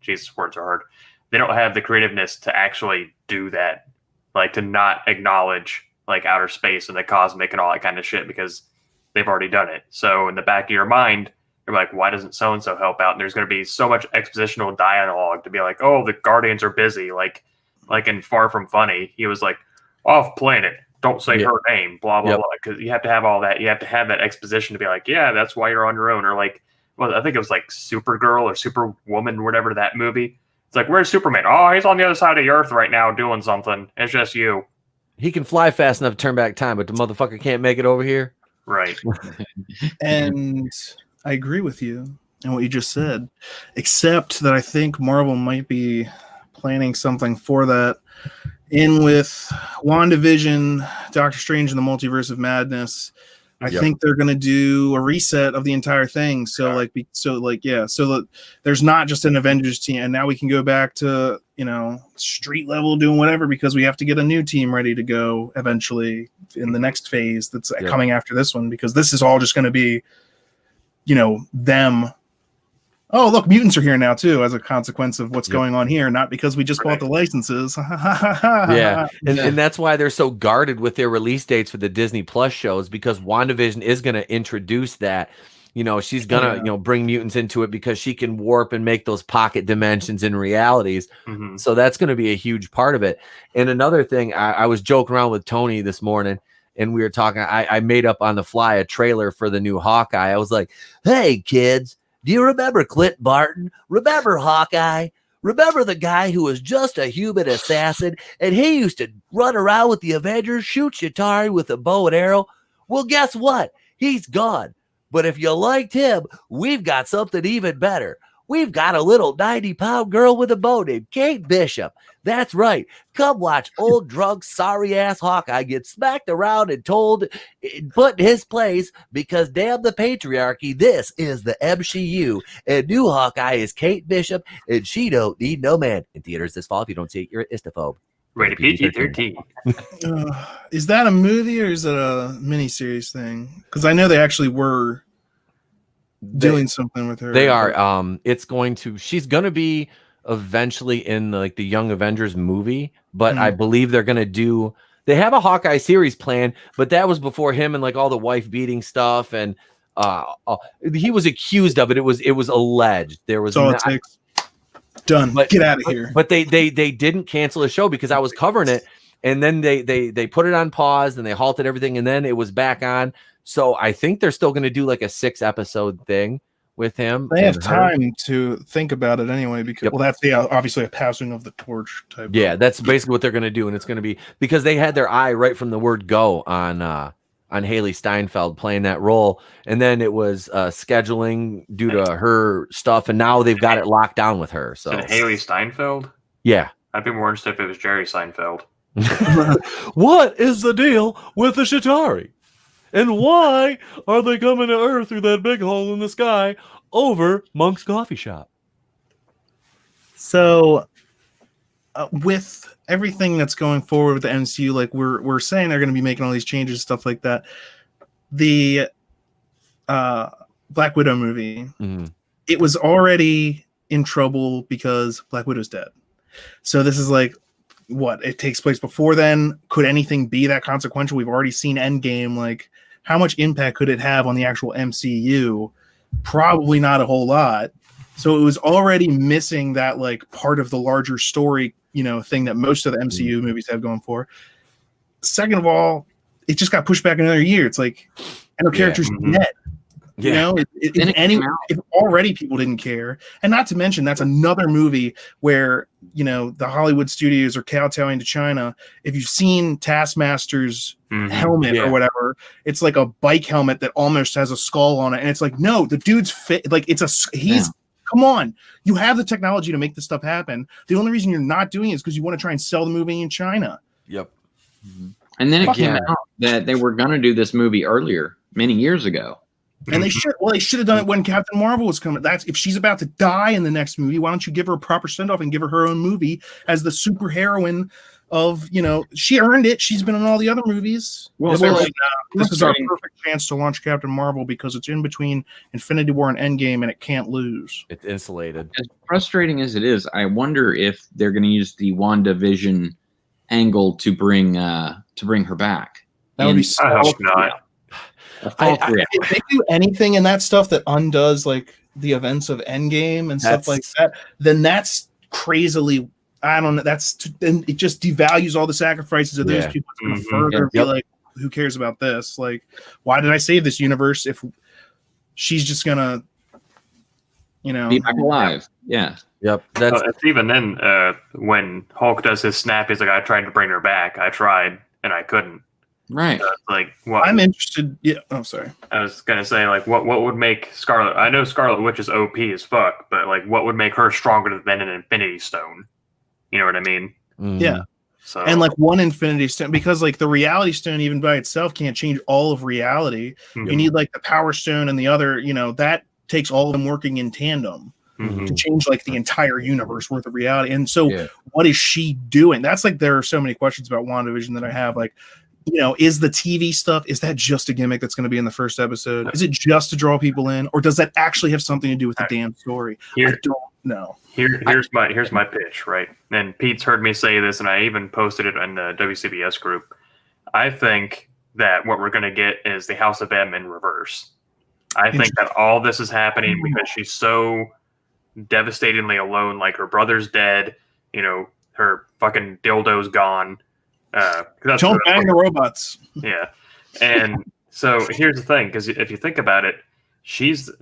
Jesus, words are hard. They don't have the creativeness to actually do that, like to not acknowledge like outer space and the cosmic and all that kind of shit because they've already done it. So in the back of your mind, you're like, why doesn't so-and-so help out? And there's going to be so much expositional dialogue to be like, oh, the Guardians are busy. Like in Far From Funny, he was like, off planet, don't say her name, blah, blah, blah. Because you have to have all that. You have to have that exposition to be like, yeah, that's why you're on your own. Or like, well, I think it was like Supergirl or Superwoman, whatever that movie. It's like, where's Superman? Oh, he's on the other side of the earth right now doing something. It's just you. He can fly fast enough to turn back time, but the motherfucker can't make it over here. Right. And I agree with you and what you just said, except that I think Marvel might be planning something for that in with WandaVision, Doctor Strange, and the Multiverse of Madness. I think they're going to do a reset of the entire thing. So that there's not just an Avengers team, and now we can go back to street level doing whatever because we have to get a new team ready to go eventually in the next phase that's coming after this one because this is all just going to be them. Oh, look, mutants are here now too as a consequence of what's going on here, not because we just bought the licenses. And that's why they're so guarded with their release dates for the Disney Plus shows because WandaVision is going to introduce that. You know, she's gonna, you know, bring mutants into it because she can warp and make those pocket dimensions and realities. So that's going to be a huge part of it. And another thing, I was joking around with Tony this morning, and we were talking. I made up on the fly a trailer for the new Hawkeye. I was like, "Hey kids, do you remember Clint Barton? Remember Hawkeye? Remember the guy who was just a human assassin, and he used to run around with the Avengers, shoot Chitauri with a bow and arrow? Well, guess what? He's gone. But if you liked him, we've got something even better. We've got a little 90-pound girl with a bow named Kate Bishop. That's right. Come watch old drunk, sorry-ass Hawkeye get smacked around and told, put in his place, because damn the patriarchy, this is the MCU. And new Hawkeye is Kate Bishop, and she don't need no man. In theaters this fall. If you don't see it, you're an istophobe. Rated PG-13. Is that a movie or is it a miniseries thing? Because I know they actually were doing something with her. They are. It's going to. She's going to be eventually in the Young Avengers movie, but I believe they're going to do. They have a Hawkeye series plan, but that was before him and like all the wife beating stuff, and he was accused of it. It was alleged. There was. That's all it takes. Done. But, get out of here. But they didn't cancel the show because I was covering it, and then they put it on pause and they halted everything, and then it was back on. So I think they're still going to do like a 6-episode thing with him. They have time to think about it anyway, because well, that's obviously a passing of the torch type. Yeah, that's basically what they're going to do, and it's going to be because they had their eye right from the word go on Haley Steinfeld playing that role, and then it was scheduling due to her stuff, and now they've got it locked down with her. So Haley Steinfeld? Yeah. I'd be more interested if it was Jerry Seinfeld. What is the deal with the Chitauri? And why are they coming to Earth through that big hole in the sky over Monk's coffee shop? So with everything that's going forward with the MCU, like we're saying they're going to be making all these changes and stuff like that. The Black Widow movie, it was already in trouble because Black Widow's dead. So this is like, what, it takes place before then. Could anything be that consequential? We've already seen Endgame. Like, how much impact could it have on the actual MCU? Probably not a whole lot. So it was already missing that like part of the larger story, you know, thing that most of the MCU movies have going for. Second of all, it just got pushed back another year. It's like, and her character's dead. You know, if already people didn't care. And not to mention, that's another movie where, you know, the Hollywood studios are kowtowing to China. If you've seen Taskmaster's helmet or whatever, it's like a bike helmet that almost has a skull on it. And it's like, no, the dude's fit. Like, come on. You have the technology to make this stuff happen. The only reason you're not doing it is because you want to try and sell the movie in China. Yep. And then it came out that they were going to do this movie earlier, many years ago. And they should have done it when Captain Marvel was coming. That's if she's about to die in the next movie, why don't you give her a proper send off and give her own movie as the super heroine of, you know, she earned it. She's been in all the other movies. Well, this is our perfect chance to launch Captain Marvel because it's in between Infinity War and Endgame and it can't lose. It's insulated. As frustrating as it is, I wonder if they're going to use the WandaVision angle to bring her back. That would be so I hope not. If they do anything in that stuff that undoes like the events of Endgame and stuff like that, then that's crazily. I don't know. Then it just devalues all the sacrifices of those people. It's going to further be like, who cares about this? Like, why did I save this universe if she's just gonna, you know, be back alive? Yeah. Yep. It's even then when Hulk does his snap, he's like, I tried to bring her back. I tried and I couldn't. Right. Like, what? I'm interested. Yeah. Oh, sorry. I was gonna say, like, what would make Scarlet? I know Scarlet Witch is OP as fuck, but like, what would make her stronger than an Infinity Stone? You know what I mean? Yeah. So, and like one Infinity Stone, because like the Reality Stone, even by itself, can't change all of reality. You need like the Power Stone and the other. You know, that takes all of them working in tandem to change like the entire universe worth of reality. And so, what is she doing? That's like there are so many questions about WandaVision that I have. Like, you know, is the TV stuff, is that just a gimmick that's going to be in the first episode? Is it just to draw people in, or does that actually have something to do with the damn story? I don't know. Here's my pitch, right? And Pete's heard me say this, and I even posted it in the WCBS group. I think that what we're going to get is the House of M in reverse. I think that all this is happening because she's so devastatingly alone. Like her brother's dead, her fucking dildo's gone. Don't bang the robots. Yeah, and so here's the thing, because if you think about it,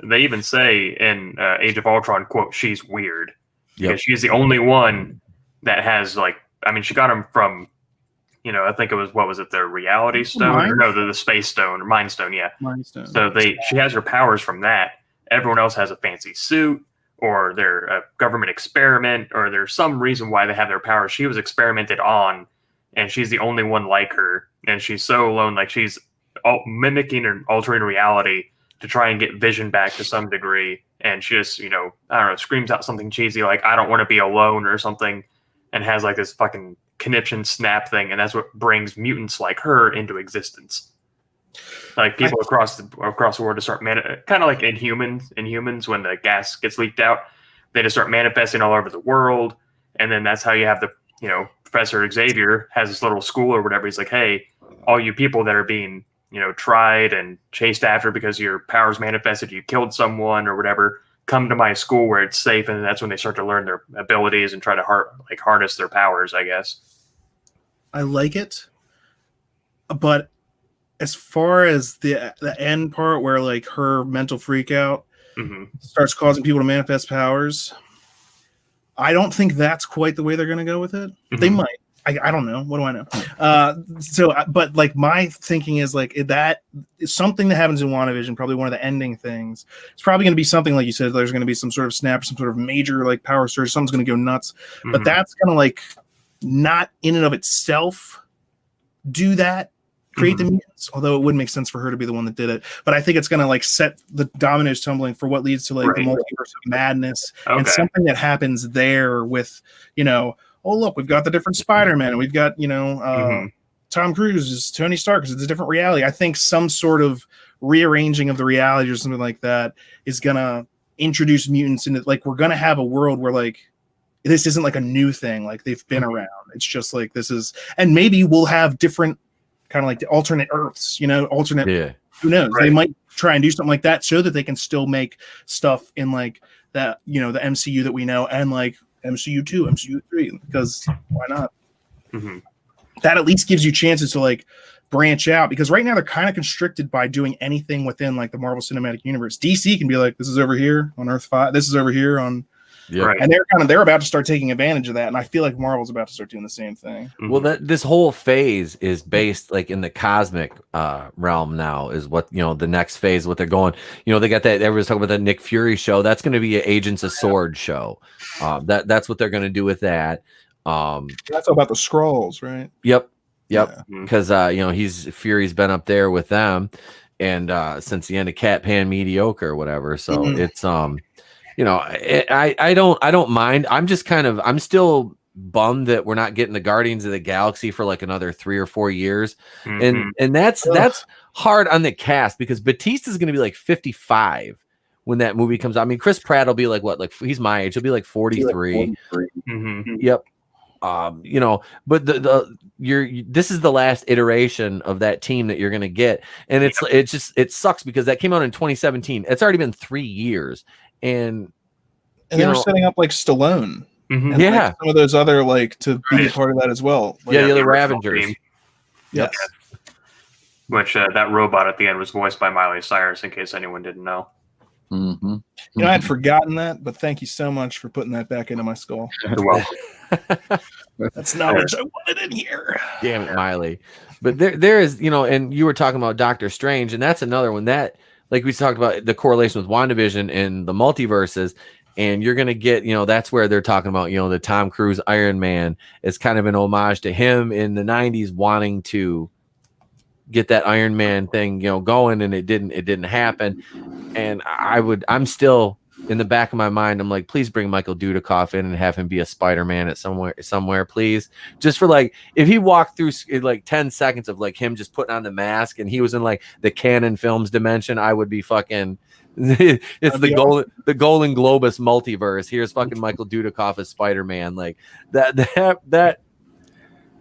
they even say in Age of Ultron, quote, she's weird. Because she's the only one that has, like, I mean, she got him from, I think it was, what was it, the reality stone? Or no, the space stone, or mind stone, yeah. Mind stone. So she has her powers from that. Everyone else has a fancy suit, or they're a government experiment, or there's some reason why they have their powers. She was experimented on, and she's the only one like her. And she's so alone, like she's mimicking and altering reality to try and get Vision back to some degree. And she just, I don't know, screams out something cheesy like, I don't want to be alone or something, and has like this fucking conniption snap thing. And that's what brings mutants like her into existence. Like people across the world to start kind of like Inhumans when the gas gets leaked out, they just start manifesting all over the world. And then that's how you have the, Professor Xavier has this little school or whatever. He's like, hey, all you people that are being, tried and chased after because your powers manifested, you killed someone or whatever, come to my school where it's safe. And that's when they start to learn their abilities and try to harness their powers, I guess. I like it. But as far as the end part where like her mental freak out starts causing people to manifest powers, I don't think that's quite the way they're going to go with it. They might. I don't know. What do I know? But like my thinking is like that is something that happens in WandaVision, probably one of the ending things. It's probably going to be something like you said, there's going to be some sort of snap, some sort of major like power surge. Something's going to go nuts. But that's going to like not in and of itself do that, create the mutants, although it would make sense for her to be the one that did it. But I think it's going to like set the dominoes tumbling for what leads to like the multiverse of madness and something that happens there with, oh, look, we've got the different Spider-Man and we've got, Tom Cruise is Tony Stark because it's a different reality. I think some sort of rearranging of the reality or something like that is going to introduce mutants into like, we're going to have a world where like, this isn't like a new thing. Like they've been around. It's just like, this is, and maybe we'll have different kind of like the alternate Earths, who knows? Right. They might try and do something like that so that they can still make stuff in like that, the MCU that we know and like MCU 2, MCU 3, because why not? That at least gives you chances to like branch out, because right now they're kind of constricted by doing anything within like the Marvel Cinematic Universe. DC can be like, this is over here on Earth 5, this is over here on and they're about to start taking advantage of that, and I feel like Marvel's about to start doing the same thing. Well, this whole phase is based like in the cosmic realm now is what the next phase, what they're going. They got that, everyone's talking about that Nick Fury show. That's going to be an Agents of Sword show. That's what they're going to do with that. That's about the Skrulls, right? Yep. Because Fury's been up there with them, and since the end of Cat Pan Mediocre or whatever. So it's I don't mind. I'm still bummed that we're not getting the Guardians of the Galaxy for like another 3 or 4 years. And that's hard on the cast, because Batista's going to be like 55 when that movie comes out. I mean, Chris Pratt will be like what? Like he's my age. He'll be like 43. Yep. But this is the last iteration of that team that you're going to get. And it sucks because that came out in 2017. It's already been 3 years. And they were setting up like Stallone, and like some of those other like to be a part of that as well. Like, the other Ravengers. Yes. Which that robot at the end was voiced by Miley Cyrus, in case anyone didn't know. I had forgotten that, but thank you so much for putting that back into my skull. You're welcome. That's knowledge I wanted in here. Damn it, Miley. But there is, and you were talking about Doctor Strange, and that's another one that, like we talked about the correlation with WandaVision and the multiverses, and you're going to get, that's where they're talking about, the Tom Cruise Iron Man is kind of an homage to him in the 90s wanting to get that Iron Man thing, going, and it didn't happen. And I'm still in the back of my mind, I'm like, please bring Michael Dudikoff in and have him be a Spider-Man at somewhere, please. Just for like, if he walked through like 10 seconds of like him just putting on the mask and he was in like the Canon Films dimension, I would be fucking, it's the Golden Globus multiverse. Here's fucking Michael Dudikoff as Spider-Man. Like that.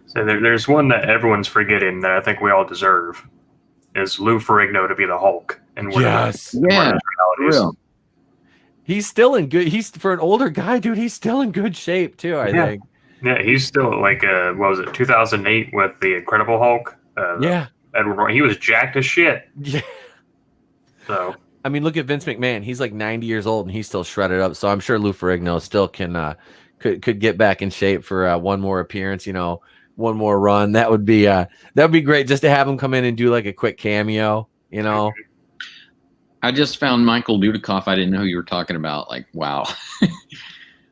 So there's one that everyone's forgetting that I think we all deserve. is Lou Ferrigno to be the Hulk. And Yes. Yeah, for real. He's still in good. He's for an older guy, dude. He's still in good shape too. I think. Yeah, he's still like what was it, 2008 with the Incredible Hulk? Yeah. Edward. He was jacked as shit. Yeah. So I mean, look at Vince McMahon. He's like 90 years old and he's still shredded up. So I'm sure Lou Ferrigno still can could get back in shape for one more appearance. You know, one more run. That would be great just to have him come in and do like a quick cameo. You know. I just found Michael Dudikoff. I didn't know who you were talking about. Like, wow.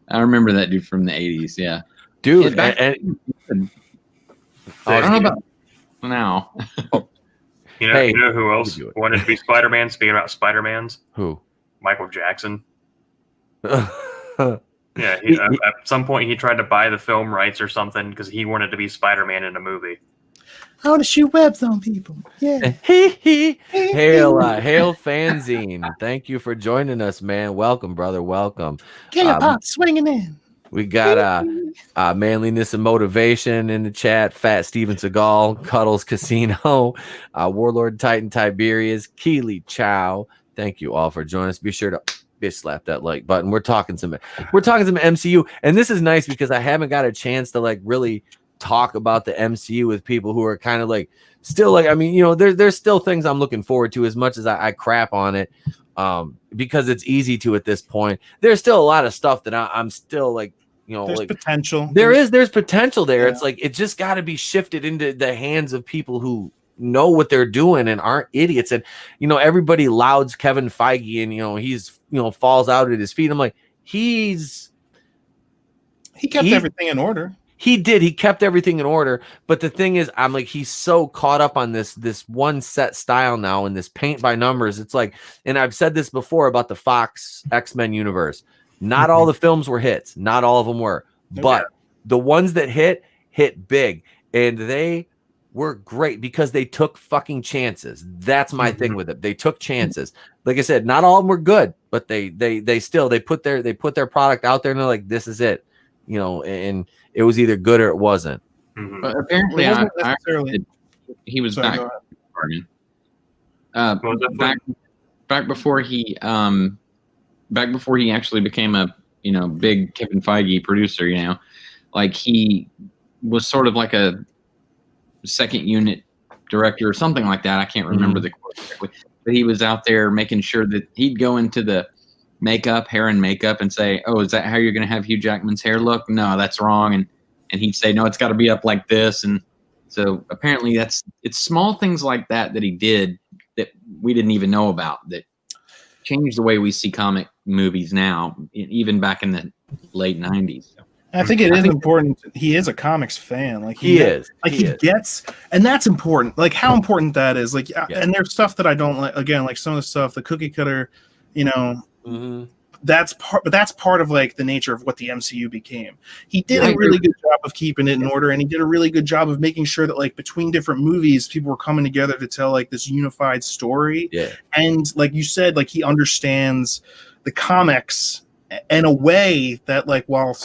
I remember that dude from the 80s. Yeah. Dude. I don't know about now. you know who else wanted to be Spider-Man? Speaking about Spider-Mans. Who? Michael Jackson. Yeah, at some point he tried to buy the film rights or something because he wanted to be Spider-Man in a movie. I want to shoot webs on people. Yeah. Hail Fanzine. Thank you for joining us, man. Welcome, brother. Welcome. K-pop swinging in. We got manliness and motivation in the chat. Fat Steven Seagal, Cuddles Casino, Warlord Titan Tiberius, Keely Chow. Thank you all for joining us. Be sure to slap that like button. We're talking some MCU, and this is nice because I haven't got a chance to like really talk about the MCU with people who are kind of like still like, I mean, you know, there's still things I'm looking forward to as much as I crap on it because it's easy to at this point. There's still a lot of stuff that I'm still like, you know, there's like potential. There's potential there. Yeah. It's like it just got to be shifted into the hands of people who know what they're doing and aren't idiots. And you know, everybody lauds Kevin Feige and you know he's falls out at his feet. I'm like, he kept everything in order. He did. He kept everything in order. But the thing is, I'm like, he's so caught up on this one set style now and this paint by numbers. It's like, and I've said this before about the Fox X-Men universe. Not all the films were hits. Not all of them were. But the ones that hit big. And they were great because they took fucking chances. That's my thing with it. They took chances. Like I said, not all of them were good, but they put their product out there and they're like, this is it. You know, and it was either good or it wasn't. But apparently, he was back. Back before he actually became a big Kevin Feige producer. You know, like he was sort of like a second unit director or something like that. I can't remember the quote exactly, but he was out there making sure that he'd go into the hair and makeup and say, oh, is that how you're going to have Hugh Jackman's hair look? No, that's wrong. And he'd say, no, it's got to be up like this. And so apparently it's small things like that he did that we didn't even know about that changed the way we see comic movies now, even back in the late 90s. I think it is important. He is a comics fan. Like he is. Like he gets, and that's important. Like how important that is. Like, and there's stuff that I don't like. Again, like some of the stuff, the cookie cutter, you know, that's part of like the nature of what the MCU became. He did a really good job of keeping it in order, and he did a really good job of making sure that like between different movies, people were coming together to tell like this unified story. Yeah. And like you said, like he understands the comics in a way that like while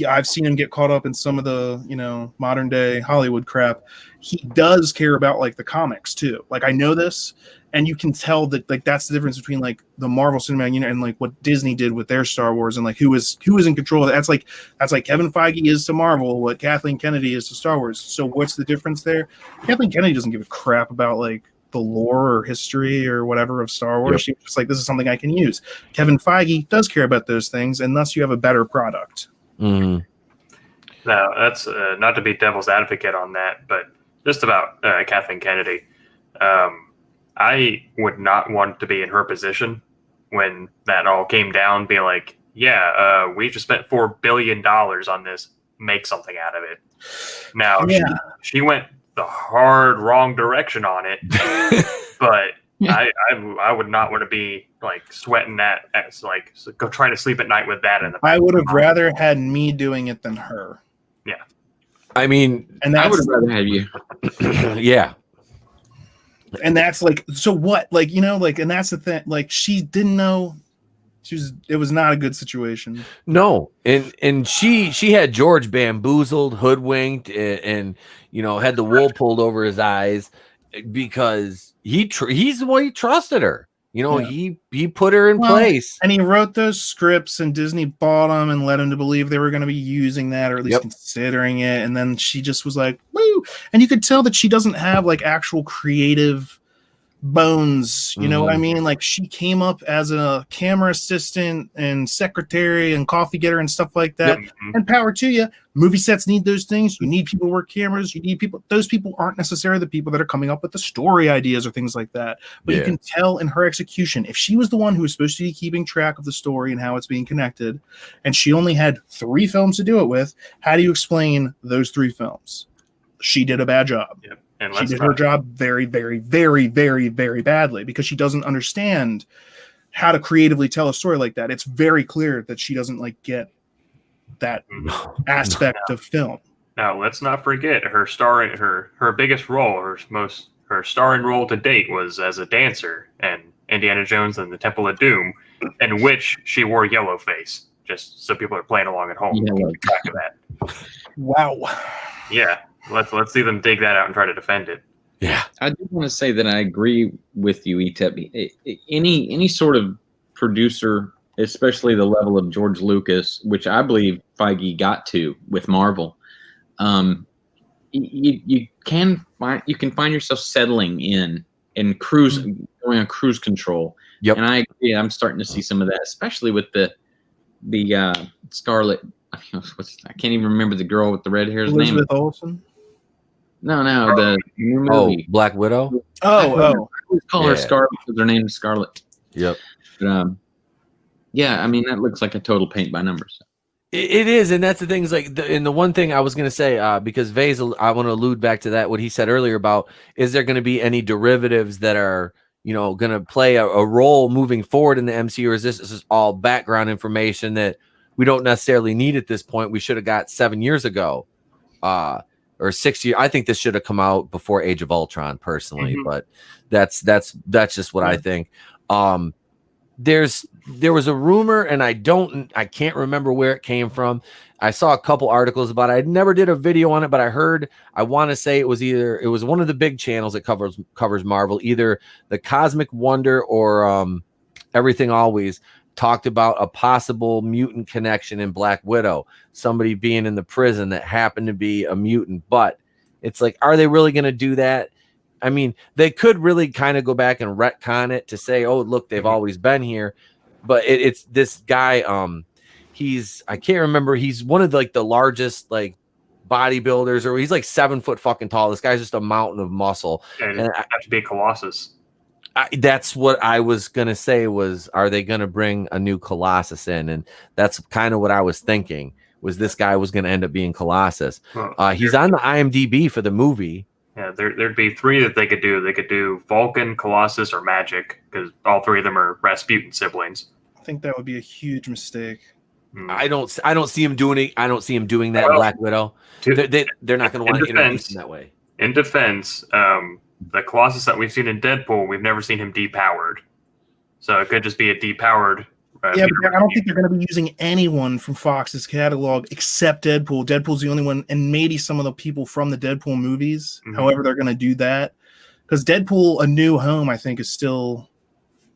I've seen him get caught up in some of the modern day Hollywood crap, he does care about like the comics too. Like I know this, and you can tell that like that's the difference between like the Marvel Cinematic Universe and like what Disney did with their Star Wars, and like who is in control of that. That's like Kevin Feige is to Marvel what Kathleen Kennedy is to Star Wars. So what's the difference there? Kathleen Kennedy doesn't give a crap about like the lore or history or whatever of Star Wars. She's just like, this is something I can use. Kevin Feige does care about those things, and thus you have a better product. Now, that's not to be devil's advocate on that, but just about Kathleen Kennedy. I would not want to be in her position when that all came down, be like, we just spent $4 billion on this, make something out of it. Now, she went the hard wrong direction on it, but I would not want to be like sweating that, like go trying to sleep at night with that in the I would have rather had me doing it than her. Yeah, I mean, and I would have rather had you. Yeah, and that's like, so what, like and that's the thing, like she didn't know. It was not a good situation. No, and she had George bamboozled, hoodwinked, and had the wool pulled over his eyes because he's the one he trusted her. You know, Yeah. he put her in place. And he wrote those scripts, and Disney bought them and led him to believe they were going to be using that, or at least considering it. And then she just was like, woo. And you could tell that she doesn't have like actual creative bones. You know what I mean? Like, she came up as a camera assistant and secretary and coffee getter and stuff like that. And power to you. Movie sets need those things. You need people to work cameras. You need people. Those people aren't necessarily the people that are coming up with the story ideas or things like that. But you can tell in her execution, if she was the one who was supposed to be keeping track of the story and how it's being connected, and she only had 3 films to do it with, how do you explain those 3 films? She did a bad job. Yep. And She did her job very, very, very, very, very badly, because she doesn't understand how to creatively tell a story like that. It's very clear that she doesn't like get that aspect of film. Now, let's not forget her biggest role, her starring role to date was as a dancer in Indiana Jones and the Temple of Doom, in which she wore yellow face. Just so people are playing along at home, keep track of that. Wow. Yeah, let's see them dig that out and try to defend it. Yeah, I do want to say that I agree with you, ETEP. Any sort of producer, especially the level of George Lucas, which I believe Feige got to with Marvel, you can find yourself settling in and going on cruise control. Yep. And I agree. I'm starting to see some of that, especially with the Scarlet. I can't even remember the girl with the red hair's name. Elizabeth Olsen. No, the new movie. Black Widow. I always call her Scarlet because her name is Scarlet. Yep. But, yeah, I mean, that looks like a total paint by numbers. It is, and that's the thing. Is like, and the one thing I was going to say, because Vase, I want to allude back to that, what he said earlier about, is there going to be any derivatives that are, going to play a role moving forward in the MCU, or is this all background information that we don't necessarily need at this point? We should have got 7 years ago, or 6 years. I think this should have come out before Age of Ultron, personally, but that's just what I think. There was a rumor, and I can't remember where it came from. I saw a couple articles about it. I never did a video on it, but I want to say it was one of the big channels that covers Marvel, either the Cosmic Wonder or Everything Always, talked about a possible mutant connection in Black Widow, somebody being in the prison that happened to be a mutant. But it's like, are they really going to do that? I mean, they could really kind of go back and retcon it to say, oh, look, they've always been here. But it's this guy. I can't remember. He's one of the largest bodybuilders, or he's 7 foot fucking tall. This guy's just a mountain of muscle. And it has to be Colossus. That's what I was gonna say. Are they gonna bring a new Colossus in? And that's kind of what I was thinking. Was this guy was gonna end up being Colossus? He's on the IMDb for the movie. Yeah, there'd be 3 that they could do. They could do Vulcan, Colossus, or Magic, because all 3 of them are Rasputin siblings. I think that would be a huge mistake. I don't see him doing it. I don't see him doing that in Black Widow. They're not going to want to introduce him that way. In defense, the Colossus that we've seen in Deadpool, we've never seen him depowered. So it could just be a depowered. But I don't think they're going to be using anyone from Fox's catalog except Deadpool. Deadpool's the only one, and maybe some of the people from the Deadpool movies. However, they're going to do that, because Deadpool: A New Home, I think, is still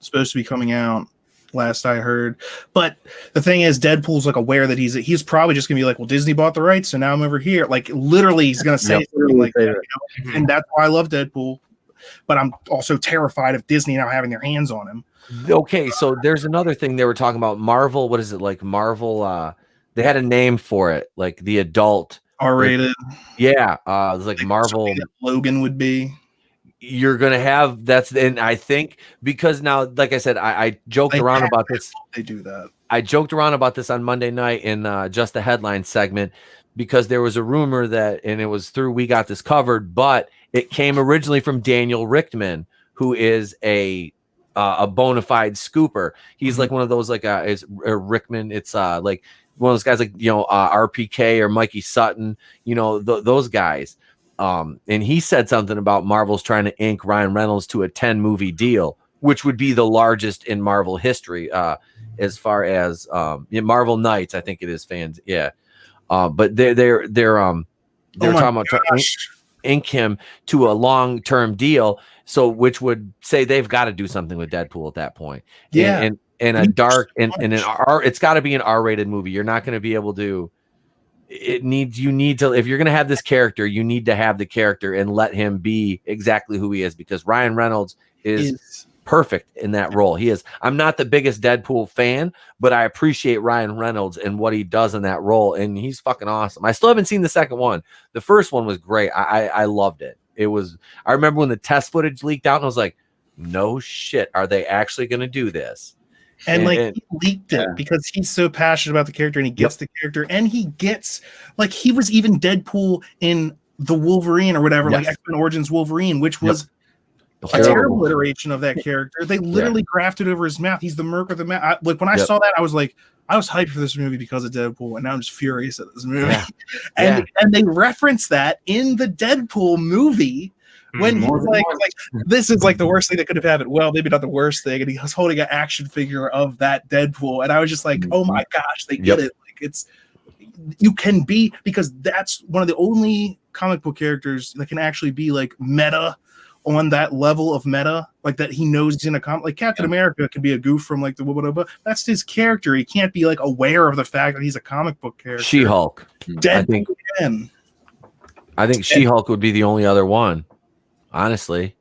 supposed to be coming out. Last I heard. But the thing is, Deadpool's aware that he's probably just gonna be like, well, Disney bought the rights, so now I'm over here. Literally, he's gonna say something like that. And that's why I love Deadpool. But I'm also terrified of Disney now having their hands on him. Okay, so there's another thing they were talking about. Marvel, what is it Marvel? They had a name for it, the adult R-rated. Yeah, it was Marvel. Logan would be. You're gonna have and I think, because now, like I said, I joked around about this. They do that. I joked around about this on Monday night in just the headline segment, because there was a rumor that, and it was through We Got This Covered, but it came originally from Daniel Richtman, who is a bona fide scooper. He's one of those is Rickman. It's one of those guys RPK or Mikey Sutton. Those guys. And he said something about Marvel's trying to ink Ryan Reynolds to a 10-movie deal, which would be the largest in Marvel history, as far as Marvel Knights, I think it is, fans. Yeah. But they're talking about ink him to a long-term deal, so which would say they've got to do something with Deadpool at that point. Yeah. And a dark and an R, it's got to be an R-rated movie. You're not going to be able to. You need to, if you're going to have this character, you need to have the character and let him be exactly who he is, because Ryan Reynolds is perfect in that role. He is. I'm not the biggest Deadpool fan, but I appreciate Ryan Reynolds and what he does in that role, and he's fucking awesome. I still haven't seen the second one. The first one was great. I loved it. It was. I remember when the test footage leaked out, and I was like, no shit, are they actually going to do this? And he leaked it because he's so passionate about the character, and he gets the character, and he gets, like, he was even Deadpool in the Wolverine or whatever, like X-Men Origins Wolverine, which was a terrible iteration of that character. They literally grafted over his mouth. He's the Merc of the mouth. Like, when I saw that, I was like, I was hyped for this movie because of Deadpool, and now I'm just furious at this movie. And they reference that in the Deadpool movie. When he's like, this is like the worst thing that could have happened. Well, maybe not the worst thing. And he was holding an action figure of that Deadpool. And I was just like, oh my gosh, they get it. Like, you can be, because that's one of the only comic book characters that can actually be like meta on that level of meta, like that he knows he's in a comic. Like Captain America can be a goof from like the whatever. That's his character. He can't be like aware of the fact that he's a comic book character. She-Hulk. I think She-Hulk would be the only other one. Honestly,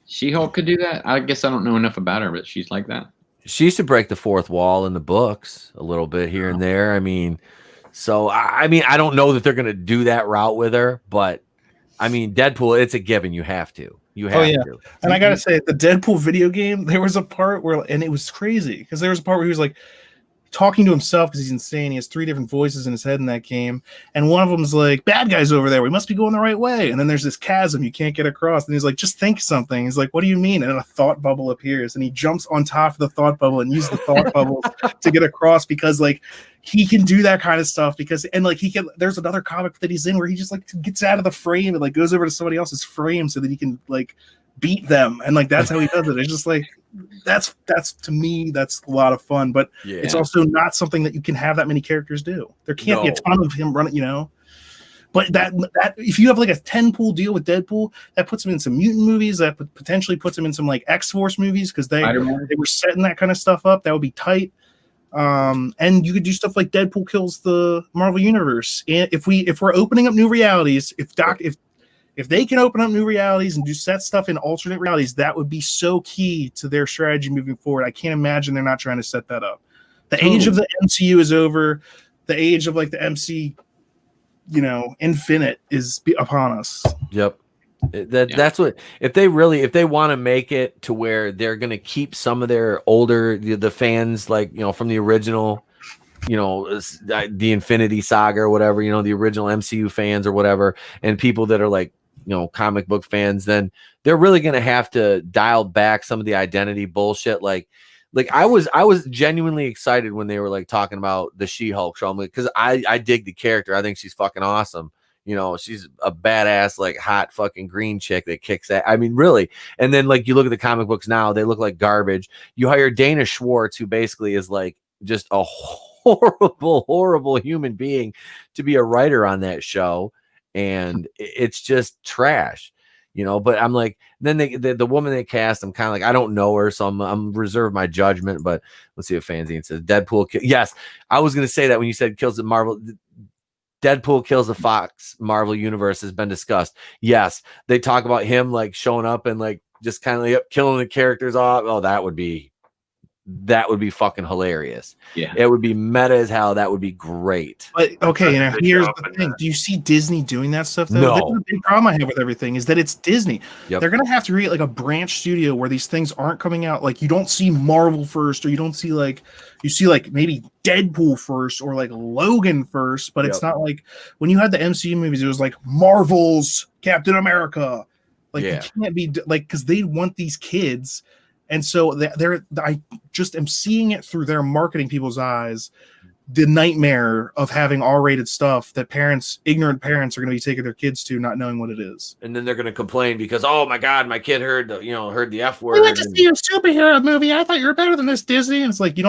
She-Hulk could do that. I guess I don't know enough about her, but she's like that. She used to break the fourth wall in the books a little bit here and there. I mean, I don't know that they're going to do that route with her, but I mean, Deadpool, it's a given. You have to. You have to. And I got to say, the Deadpool video game, there was a part where, and it was crazy because there was a part where he was like talking to himself because he's insane. He has 3 different voices in his head in that game. And one of them is like, bad guys over there. We must be going the right way. And then there's this chasm you can't get across. And he's like, just think something. He's like, what do you mean? And then a thought bubble appears. And he jumps on top of the thought bubble and uses the thought bubble to get across, because like he can do that kind of stuff. Because, and like there's another comic that he's in where he just like gets out of the frame and like goes over to somebody else's frame so that he can like beat them. And like that's how he does it. It's just like, that's to me, that's a lot of fun, but it's also not something that you can have that many characters do. There can't be a ton of him running, but that if you have like a 10-pool deal with Deadpool, that puts him in some mutant movies, that potentially puts him in some like X-Force movies, because they were setting that kind of stuff up. That would be tight. And you could do stuff like Deadpool kills the Marvel Universe. And if we're opening up new realities, if they can open up new realities and do set stuff in alternate realities, that would be so key to their strategy moving forward. I can't imagine they're not trying to set that up. The age of the MCU is over. The age of like the MC, infinite is upon us. Yep. That's what, if they want to make it to where they're going to keep some of their older, the fans, like, from the original, the Infinity Saga or whatever, the original MCU fans or whatever, and people that are like, comic book fans, then they're really going to have to dial back some of the identity bullshit. Like I was genuinely excited when they were like talking about the She-Hulk show, because I dig the character. I think she's fucking awesome. She's a badass, like hot fucking green chick that kicks ass. I mean, really. And then like you look at the comic books now, they look like garbage. You hire Dana Schwartz, who basically is like just a horrible human being, to be a writer on that show, and it's just trash, but I'm like, then the woman they cast, I'm kind of like, I don't know her, so I'm reserve my judgment. But let's see what Fanzine says. Deadpool yes, I was gonna say that when you said kills the Marvel, Deadpool kills the Fox Marvel universe has been discussed. Yes, they talk about him like showing up and like just kind of like killing the characters off. Oh, that would be fucking hilarious. Yeah, it would be meta as hell. That would be great. But okay, now here's the thing: do you see Disney doing that stuff? Though, no. That's the big problem I have with everything is that it's Disney. Yep. They're gonna have to create like a branch studio where these things aren't coming out. Like you don't see Marvel first, or you don't see you see maybe Deadpool first, or like Logan first. But it's not like when you had the MCU movies, it was like Marvel's Captain America. Like you can't be like, because they want these kids. And so I just am seeing it through their marketing people's eyes, the nightmare of having R-rated stuff that ignorant parents are going to be taking their kids to, not knowing what it is. And then they're going to complain because, oh my God, my kid heard the F word. We went to see a superhero movie. I thought you were better than this, Disney. And it's like, you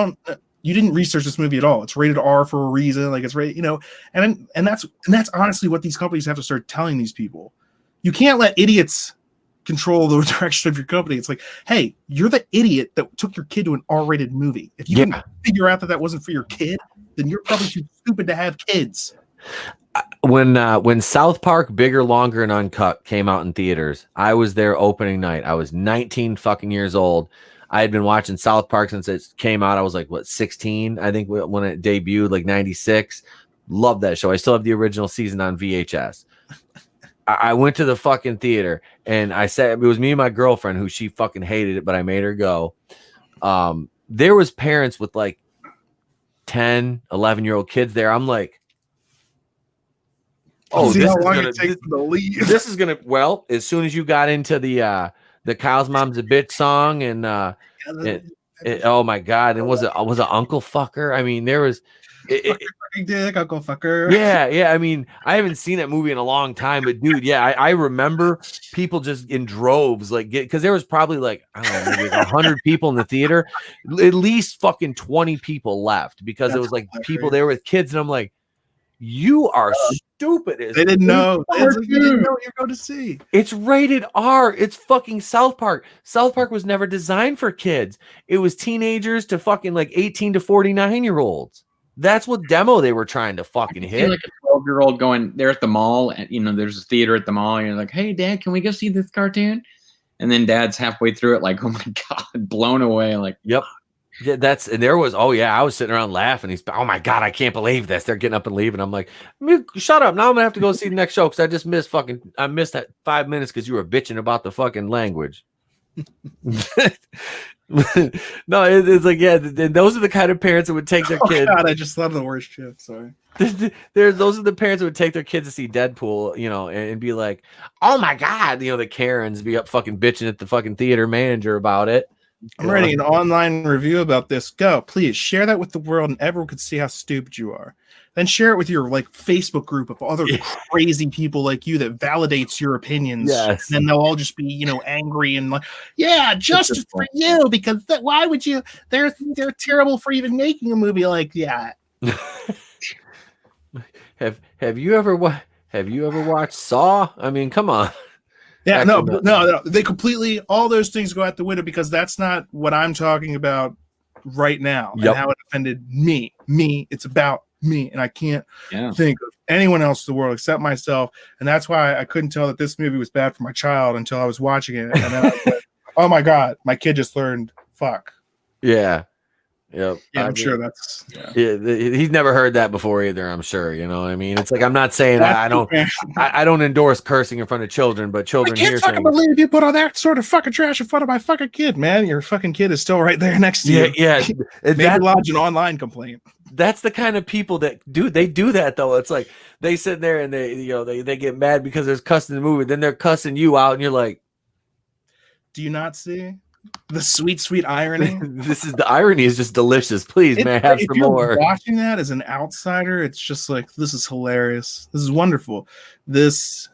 didn't research this movie at all. It's rated R for a reason. Like it's rated, and that's honestly what these companies have to start telling these people. You can't let idiots control the direction of your company. It's like, hey, you're the idiot that took your kid to an R-rated movie. If you can figure out that wasn't for your kid, then you're probably too stupid to have kids. When South Park Bigger, Longer, and Uncut came out in theaters, I was there opening night. I was 19 fucking years old. I had been watching South Park since it came out. I was like, what, 16? I think when it debuted, like 96. Love that show. I still have the original season on VHS. I went to the fucking theater and I said, it was me and my girlfriend who she fucking hated it, but I made her go. There was parents with like 10, 11-year-old kids there. I'm like, oh, this is gonna, well, as soon as you got into the Kyle's Mom's a Bitch song and oh my God. And was it Uncle Fucker? I mean, there was dick, Uncle Fucker. Yeah. I mean, I haven't seen that movie in a long time, but dude, yeah, I remember people just in droves, like, because there was probably like, I don't know, maybe 100 people in the theater. At least fucking 20 people left because it was like people there with kids, and I'm like, you are stupid. They didn't know. They didn't know what you're going to see. It's rated R. It's fucking South Park. South Park was never designed for kids. It was teenagers to fucking like 18 to 49-year-olds. That's what demo they were trying to fucking hit. Like a 12-year-old going there at the mall, and there's a theater at the mall, and you're like, "Hey, Dad, can we go see this cartoon?" And then Dad's halfway through it, like, "Oh my God," blown away. Like, yep. Yeah, and there was, oh yeah, I was sitting around laughing. He's, oh my God, I can't believe this. They're getting up and leaving. I'm like, shut up. Now I'm gonna have to go see the next show because I missed that 5 minutes because you were bitching about the fucking language. No, it's like, yeah, those are the kind of parents that would take their kids. God, I just thought of the worst shit. Sorry. Those are the parents that would take their kids to see Deadpool, and be like, oh my God, the Karens be up fucking bitching at the fucking theater manager about it. I'm writing an online review about this. Go, please share that with the world, and everyone could see how stupid you are. Then share it with your like Facebook group of other crazy people like you that validates your opinions. Yes. And then they'll all just be, angry and like, yeah, justice for you because why would you? They're terrible for even making a movie like that. Have you ever watched Saw? I mean, come on. Yeah, no, they completely, all those things go out the window because that's not what I'm talking about right now. Yep. And how it offended me. It's about me, and I can't think of anyone else in the world except myself. And that's why I couldn't tell that this movie was bad for my child until I was watching it. And then I was like, oh my God, my kid just learned fuck. Yeah. Yep. Yeah, I'm sure that's he's never heard that before either, I'm sure. You know what I mean? It's like, I'm not saying I don't endorse cursing in front of children, but children I can't fucking believe you put all that sort of fucking trash in front of my fucking kid, man. Your fucking kid is still right there next to you. Yeah. Maybe lodge an online complaint. That's the kind of people that do that though. It's like they sit there and they get mad because there's cussing in the movie, then they're cussing you out, and you're like, do you not see the sweet irony? The irony is just delicious. Please, man, have some more. Watching that as an outsider, it's just like, this is hilarious. This is wonderful. This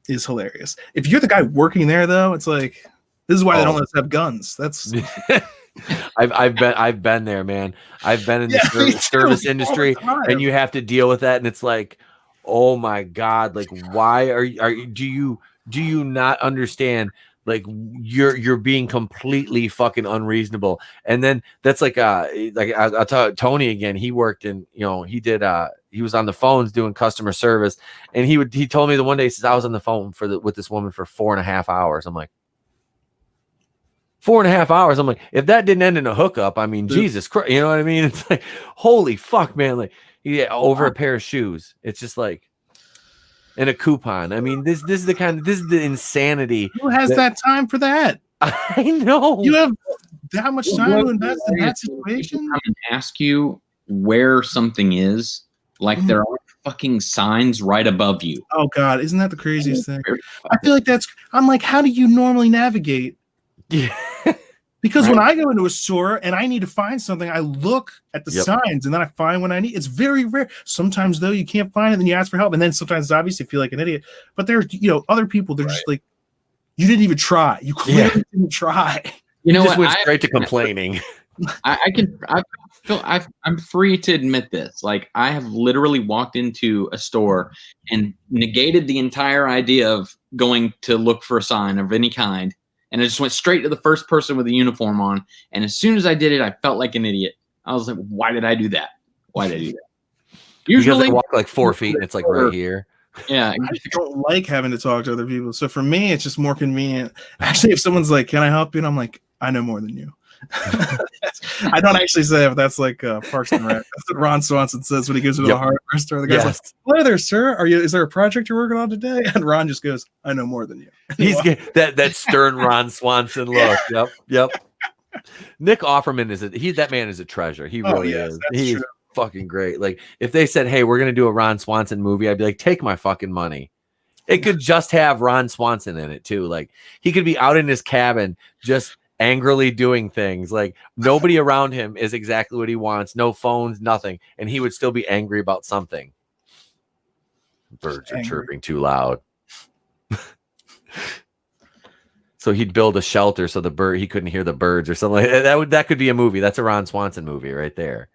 is hilarious. If you're the guy working there, though, it's like, this is why they don't let us have guns. That's I've been there, man. I've been in the service industry, and you have to deal with that, and it's like, oh my God, like, why do you not understand? Like, you're being completely fucking unreasonable. And then that's like I'll tell Tony again. He worked in, he was on the phones doing customer service, and he told me the one day, he says, I was on the phone with this woman for 4.5 hours. I'm like, 4.5 hours. I'm like, if that didn't end in a hookup, I mean, Jesus Christ, you know what I mean? It's like, holy fuck, man. Like, over a pair of shoes. It's just like, and a coupon. I mean, this is the insanity. Who has that time for that? I know. You have that much time to invest in that situation? Come and ask you where something is, like there are fucking signs right above you. Oh God, isn't that the craziest thing? I feel like I'm like, how do you normally navigate? Yeah. Because when I go into a store and I need to find something, I look at the signs and then I find what I need. It's very rare. Sometimes though you can't find it, then you ask for help, and then sometimes it's obvious you feel like an idiot. But there's other people, they're just like, you didn't even try. You clearly didn't try. You know, just went straight to complaining. I've Phil, I'm free to admit this. Like, I have literally walked into a store and negated the entire idea of going to look for a sign of any kind, and I just went straight to the first person with a uniform on. And as soon as I did it, I felt like an idiot. I was like, "Why did I do that? Why did I do that?" Because I walk like 4 feet and it's like right here. Yeah, I don't like having to talk to other people. So for me, it's just more convenient. Actually, if someone's like, "Can I help you?" and I'm like, "I know more than you." I don't actually say if that's like Parks and Rec. That's what Ron Swanson says when he goes to the hardware store. The guy's like, "Hello there, sir. Is there a project you're working on today?" And Ron just goes, "I know more than you." He's that stern Ron Swanson look. Yep. Nick Offerman that man is a treasure. He really is. He's fucking great. Like, if they said, "Hey, we're gonna do a Ron Swanson movie," I'd be like, "Take my fucking money." It could just have Ron Swanson in it too. Like, he could be out in his cabin just angrily doing things. Like, nobody around him is exactly what he wants. No phones, nothing, and he would still be angry about something. Birds are chirping too loud. So he'd build a shelter so he couldn't hear the birds or something like that. That could be a movie. That's a Ron Swanson movie right there.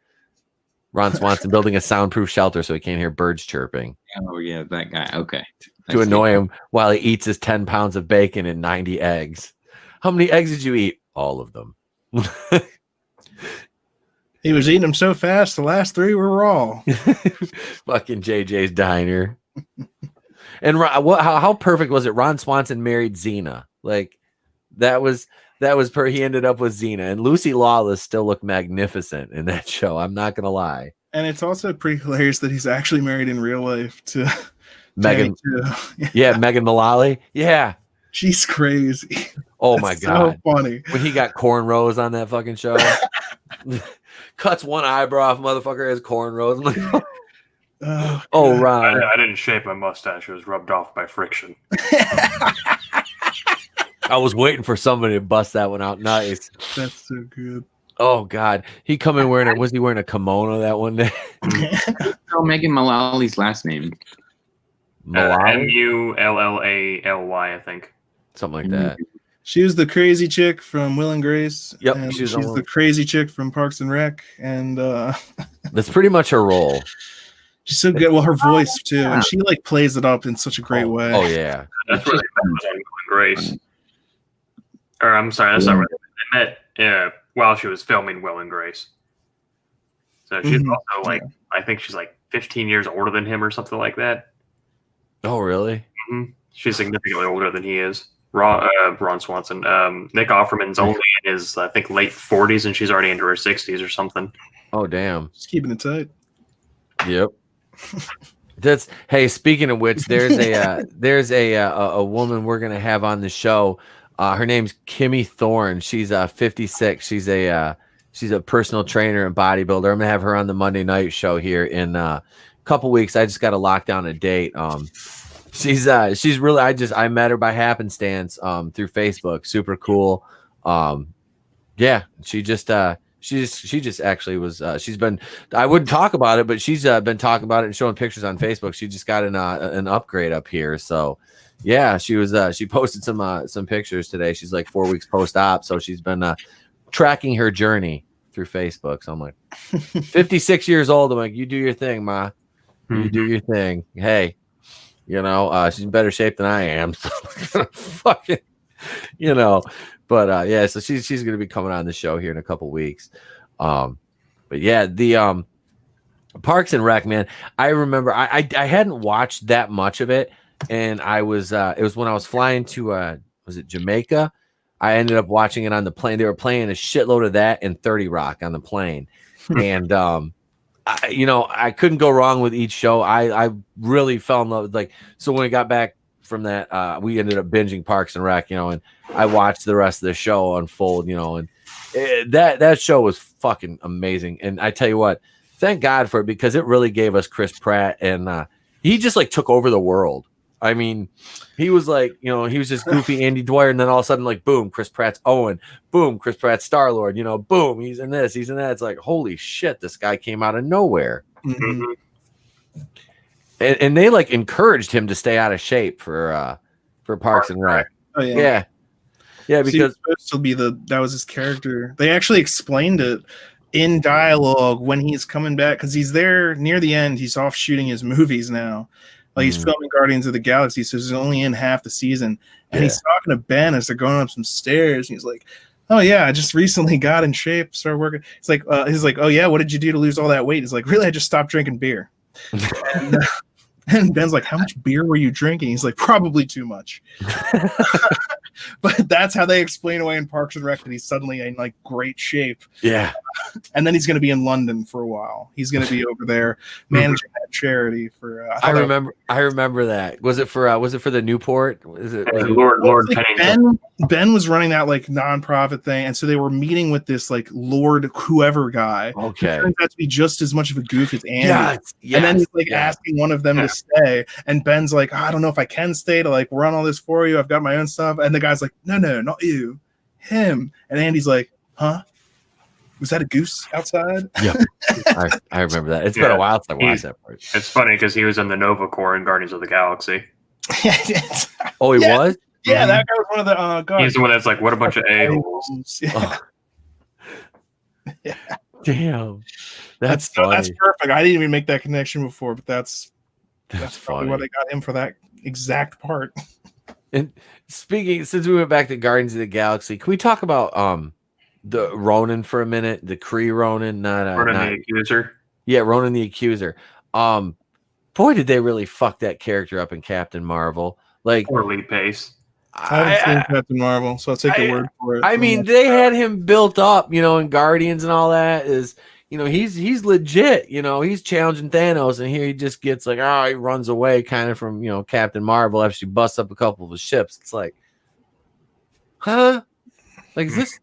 Ron Swanson building a soundproof shelter so he can't hear birds chirping. Oh yeah, that guy. Okay. To annoy him while he eats his 10 pounds of bacon and 90 eggs. How many eggs did you eat? All of them. He was eating them so fast, the last 3 were raw. Fucking JJ's Diner. And how perfect was it? Ron Swanson married Xena. Like, that was he ended up with Xena, and Lucy Lawless still looked magnificent in that show. I'm not gonna lie. And it's also pretty hilarious that he's actually married in real life to Megan. Yeah, Megan Mullally. Yeah, she's crazy. Oh my god, so funny when he got cornrows on that fucking show. Cuts one eyebrow off, motherfucker has cornrows. I'm like, oh right. I didn't shave my mustache; it was rubbed off by friction. I was waiting for somebody to bust that one out. Nice. That's so good. Oh God, he come in wearing was he wearing a kimono that one day? Oh, Megan Mullally's last name. Mullally, I think. Something like that. She was the crazy chick from Will and Grace. Yep, and she's the crazy chick from Parks and Rec, and that's pretty much her role. She's so good. Well, her voice too, and she like plays it up in such a great way. Oh yeah, that's where they met on Will and Grace. Or I'm sorry, that's not where they met. While she was filming Will and Grace. So she's also like, I think she's like 15 years older than him or something like that. Oh really? Mm-hmm. She's significantly older than he is. Ron Swanson. Nick Offerman's only in his, I think, late 40s, and she's already into her 60s or something. Oh damn! Just keeping it tight. Yep. Hey. Speaking of which, there's a woman we're gonna have on the show. Her name's Kimmy Thorne. She's 56. She's a personal trainer and bodybuilder. I'm gonna have her on the Monday night show here in a couple weeks. I just got to lock down a date. She's really I met her by happenstance through Facebook. Super cool. Yeah, she just actually was she's been, I wouldn't talk about it, but she's been talking about it and showing pictures on Facebook. She just got an upgrade up here. So yeah, she was she posted some pictures today. She's like 4 weeks post-op, so she's been tracking her journey through Facebook. So I'm like 56 years old. I'm like, you do your thing, Ma. You do your thing. Hey, she's in better shape than I am. So fucking, but yeah, so she's gonna be coming on the show here in a couple weeks. But yeah, the Parks and Rec, man. I remember I hadn't watched that much of it, and I was it was when I was flying to was it Jamaica? I ended up watching it on the plane. They were playing a shitload of that and 30 Rock on the plane, and I couldn't go wrong with each show. I really fell in love with, like, so when we got back from that, we ended up binging Parks and Rec, and I watched the rest of the show unfold, and that show was fucking amazing. And I tell you what, thank God for it, because it really gave us Chris Pratt, and he just like took over the world. I mean, he was like, he was just goofy Andy Dwyer, and then all of a sudden, like, boom, Chris Pratt's Owen, boom, Chris Pratt's Star-Lord, boom, he's in this, he's in that. It's like, holy shit, this guy came out of nowhere. Mm-hmm. And they like encouraged him to stay out of shape for Parks and Rec. Oh yeah, because supposed to be that was his character. They actually explained it in dialogue when he's coming back, because he's there near the end. He's off shooting his movies now. Like he's filming Guardians of the Galaxy, so he's only in half the season. And he's talking to Ben as they're going up some stairs. And he's like, "Oh yeah, I just recently got in shape, started working." He's like, "Oh yeah, what did you do to lose all that weight?" He's like, "Really, I just stopped drinking beer." And Ben's like, "How much beer were you drinking?" He's like, "Probably too much." But that's how they explain away in Parks and Rec that he's suddenly in like great shape. Yeah. And then he's going to be in London for a while. He's going to be over there managing that charity for. I remember that. Was it for the Newport? Was it Lord Pennington? Ben was running that like nonprofit thing, and so they were meeting with this like Lord whoever guy. Okay. Who turns out to be just as much of a goof as Andy. Yes, and then he's like asking one of them to stay, and Ben's like, "I don't know if I can stay to like run all this for you. I've got my own stuff." And the guy's like, "No, not you, him." And Andy's like, "Huh? Was that a goose outside?" Yeah, I remember that. It's been a while since I watched that part. It's funny because he was in the Nova Corps in Guardians of the Galaxy. Oh, he was? Yeah, that guy was one of the guards. He's the one that's like, what a bunch of a-holes. Yeah. Oh. Yeah. Damn. That's funny. That's perfect. I didn't even make that connection before, but that's probably funny. why they got him for that exact part. And speaking, since we went back to Guardians of the Galaxy, can we talk about the Ronin for a minute? The Kree Ronin, Ronin the Accuser. Yeah, Ronin the Accuser. Boy, did they really fuck that character up in Captain Marvel. Like, Or Lee Pace. I haven't seen Captain Marvel, so I'll take your word for it. I mean, they had him built up, in Guardians and all that. He's legit. He's challenging Thanos, and here he just gets like, he runs away kind of from Captain Marvel after she busts up a couple of his ships. It's like, huh? Like, is this?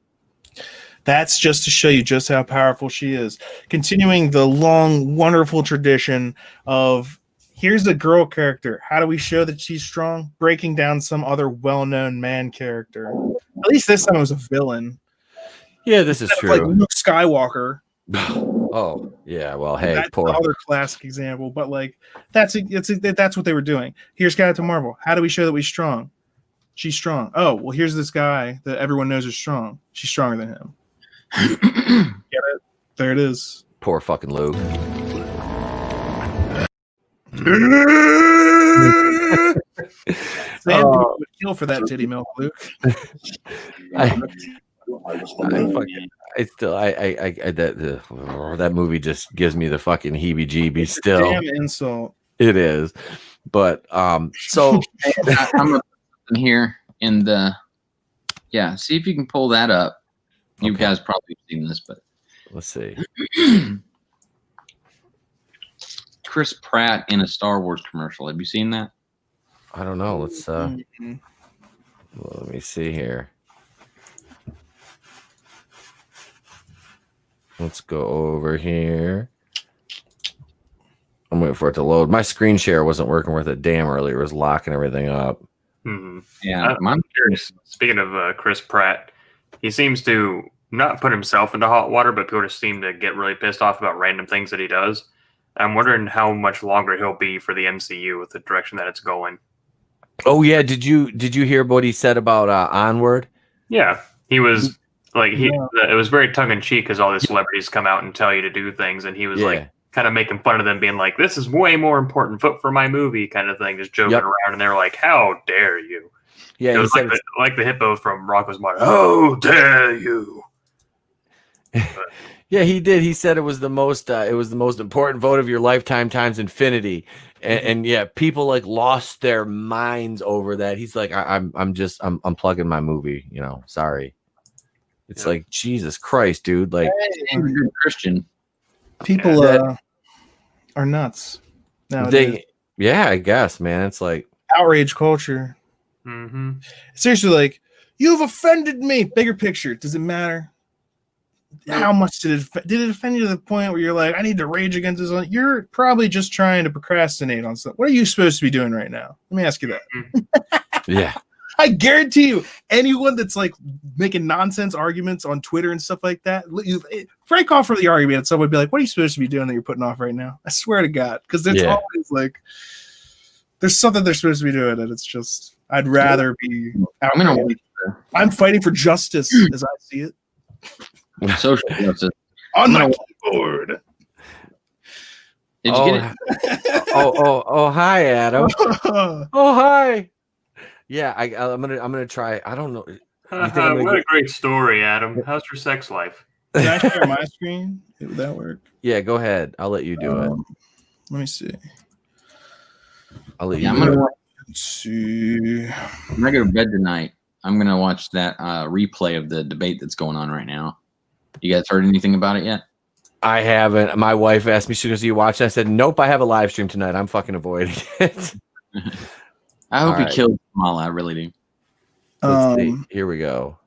That's just to show you just how powerful she is. Continuing the long, wonderful tradition of here's a girl character. How do we show that she's strong? Breaking down some other well-known man character. At least this time it was a villain. Yeah, this is true. Like Luke Skywalker. Oh, yeah. Well, hey, that's another classic example. But like that's what they were doing. Here's Captain Marvel. How do we show that we're strong? She's strong. Oh, well, here's this guy that everyone knows is strong. She's stronger than him. Get it? There it is. Poor fucking Luke. Sam would kill for that titty milk, Luke. That movie just gives me the fucking heebie-jeebies still. Damn insult. It is. But so I'm in here in the see if you can pull that up. You guys probably have seen this, but let's see. Chris Pratt in a Star Wars commercial. Have you seen that? I don't know. Let's let me see here. Let's go over here. I'm waiting for it to load. My screen share wasn't working worth a damn earlier. It was locking everything up. Mm-hmm. Yeah, I'm curious. Speaking of Chris Pratt, he seems to not put himself into hot water, but people just seem to get really pissed off about random things that he does. I'm wondering how much longer he'll be for the MCU with the direction that it's going. Oh yeah, did you hear what he said about Onward? Yeah, he was like it was very tongue in cheek because all these celebrities come out and tell you to do things, and he was like kind of making fun of them, being like, "This is way more important. Vote for my movie," kind of thing, just joking around, and they're like, "How dare you?" Yeah, it was like the hippo from Rocko's Modern. How dare you? Yeah, he did. He said it was the most important vote of your lifetime times infinity, and yeah, people like lost their minds over that. He's like, I'm plugging my movie. Sorry. It's like Jesus Christ, dude. Like, Christian people are nuts nowadays. I guess, man. It's like outrage culture. Mm-hmm. Seriously, like, you've offended me. Bigger picture. Does it matter? How much did it offend you to the point where you're like, I need to rage against this? You're probably just trying to procrastinate on something. What are you supposed to be doing right now? Let me ask you that. Yeah. I guarantee you, anyone that's like making nonsense arguments on Twitter and stuff like that, break off for the argument and someone would be like, what are you supposed to be doing that you're putting off right now? I swear to God. Because there's always like, there's something they're supposed to be doing, and it's just, I'd rather be I'm fighting for justice as I see it. Social justice. on my keyboard. Did you get it? Oh, hi, Adam. Oh, hi. Yeah, I'm gonna try. I don't know. What a great story, Adam. How's your sex life? Can I share my screen? Would that work? Yeah, go ahead. I'll let you do it. Let me see. I'll let Yeah, you. I'm gonna Let's see. when I go to bed tonight, I'm gonna watch that replay of the debate that's going on right now. You guys heard anything about it yet? I haven't. My wife asked me, she goes, "Do you watch it?" I said, "Nope, I have a live stream tonight. I'm fucking avoiding it." I hope All he right. kills Kamala. I really do. Let's see. Here we go.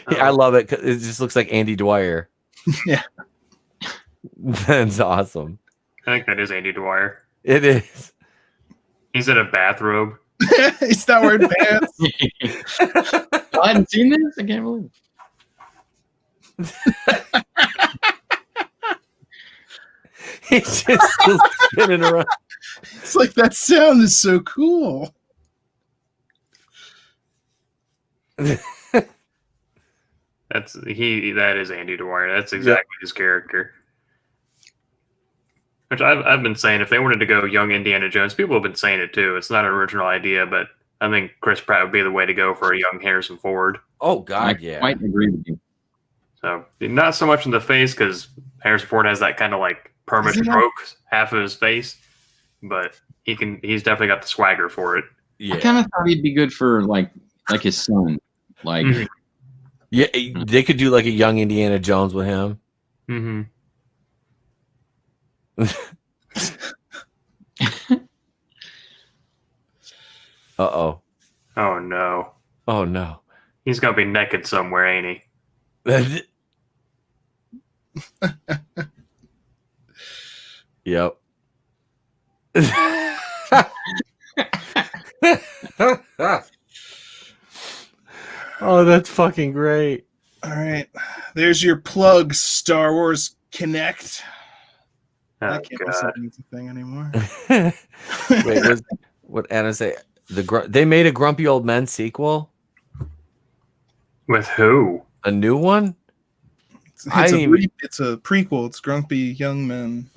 I love it. It just looks like Andy Dwyer. Yeah. That's awesome. I think that is Andy Dwyer. It is. He's in a bathrobe. He's not wearing pants. I hadn't seen this. I can't believe it. He's just still spinning around. It's like that sound is so cool. That is Andy Dwyer. That's exactly his character. Which I've been saying, if they wanted to go young Indiana Jones, people have been saying it too. It's not an original idea, but I think Chris Pratt would be the way to go for a young Harrison Ford. Oh God, I quite agree with you. So not so much in the face because Harrison Ford has that kind of like permanent stroke half of his face, but he's definitely got the swagger for it. Yeah. I kind of thought he'd be good for like his son. Like, yeah, they could do like a young Indiana Jones with him. Mm-hmm. Uh-oh. Oh no. Oh no. He's gonna be naked somewhere, ain't he? Yep. Oh, that's fucking great. All right. There's your plug, Star Wars Connect. Oh, I can't God. say it's a thing anymore. Wait, what Anna say? They made a Grumpy Old Men sequel? With who? A new one? It's a prequel. It's Grumpy Young Men.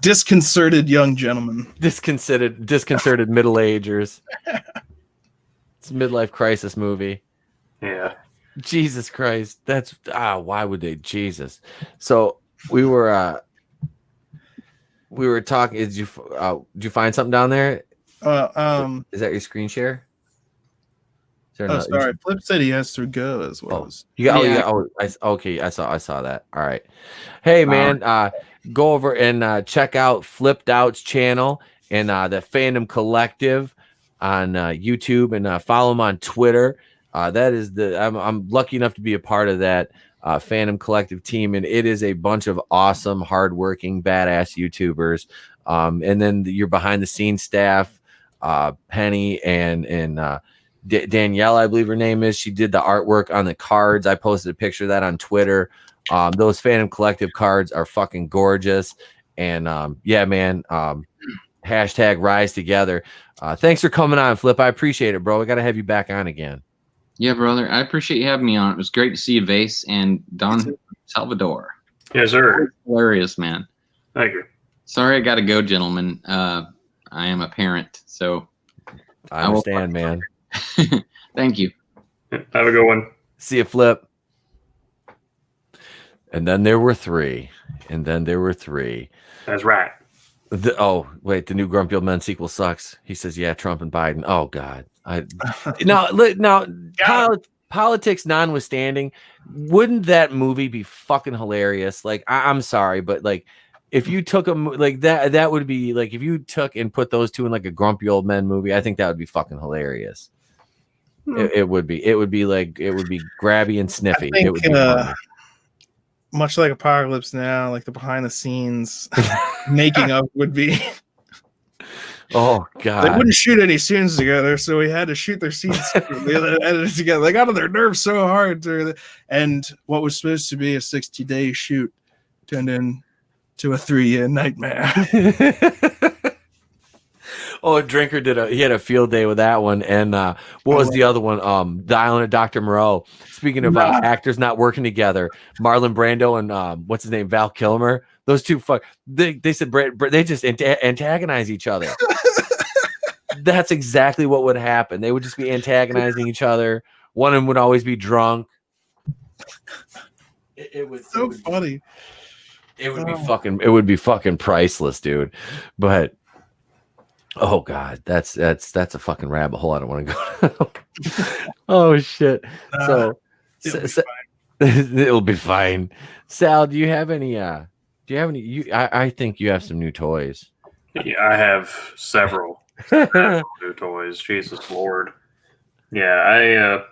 Disconcerted young gentlemen. Disconcerted middle-agers. It's a midlife crisis movie. Yeah. Jesus Christ. That's why would they? Jesus. So we were talking. Did you find something down there? Is that your screen share? Sorry. Flip said he has to go as well. Okay. I saw that. All right. Hey man, go over and check out Flipped Out's channel and the Fandom Collective on YouTube and follow him on Twitter. That is I'm lucky enough to be a part of that Fandom Collective team, and it is a bunch of awesome, hardworking, badass YouTubers. And then your behind the scenes staff, Penny and Danielle, I believe her name is. She did the artwork on the cards. I posted a picture of that on Twitter. Those Fandom Collective cards are fucking gorgeous. And yeah, man, hashtag rise together. Thanks for coming on, Flip. I appreciate it, bro. I got to have you back on again. Yeah, brother. I appreciate you having me on. It was great to see you, Vase and Don Salvador. Yes, sir. Hilarious, man. Thank you. Sorry, I got to go, gentlemen. I am a parent, so I understand, man. Thank you. Have a good one. See you, Flip. And then there were three. That's right. The new Grumpy Old Men sequel sucks. He says, yeah, Trump and Biden. Oh, God. Politics notwithstanding, wouldn't that movie be fucking hilarious? Like, I'm sorry, but like, if you took like that would be like, if you took and put those two in like a Grumpy Old Men movie, I think that would be fucking hilarious. It would be grabby and sniffy. I think, it would be much like Apocalypse Now, like the behind the scenes making of would be. Oh God! They wouldn't shoot any scenes together, so we had to shoot their scenes edited together. They got on their nerves so hard, and what was supposed to be a 60-day shoot turned into a 3-year nightmare. Oh, Drinker he had a field day with that one. And what was the other one? The Island of Dr. Moreau. Speaking of actors not working together, Marlon Brando and what's his name, Val Kilmer. Those two they said they just antagonize each other. That's exactly what would happen. They would just be antagonizing each other. One of them would always be drunk. It would funny. It would be fucking priceless, dude. But oh god, that's a fucking rabbit hole I don't want to go down. Oh shit. It'll be fine. Sal, do you have any I think you have some new toys. Yeah, I have several new toys. Jesus Lord. Yeah,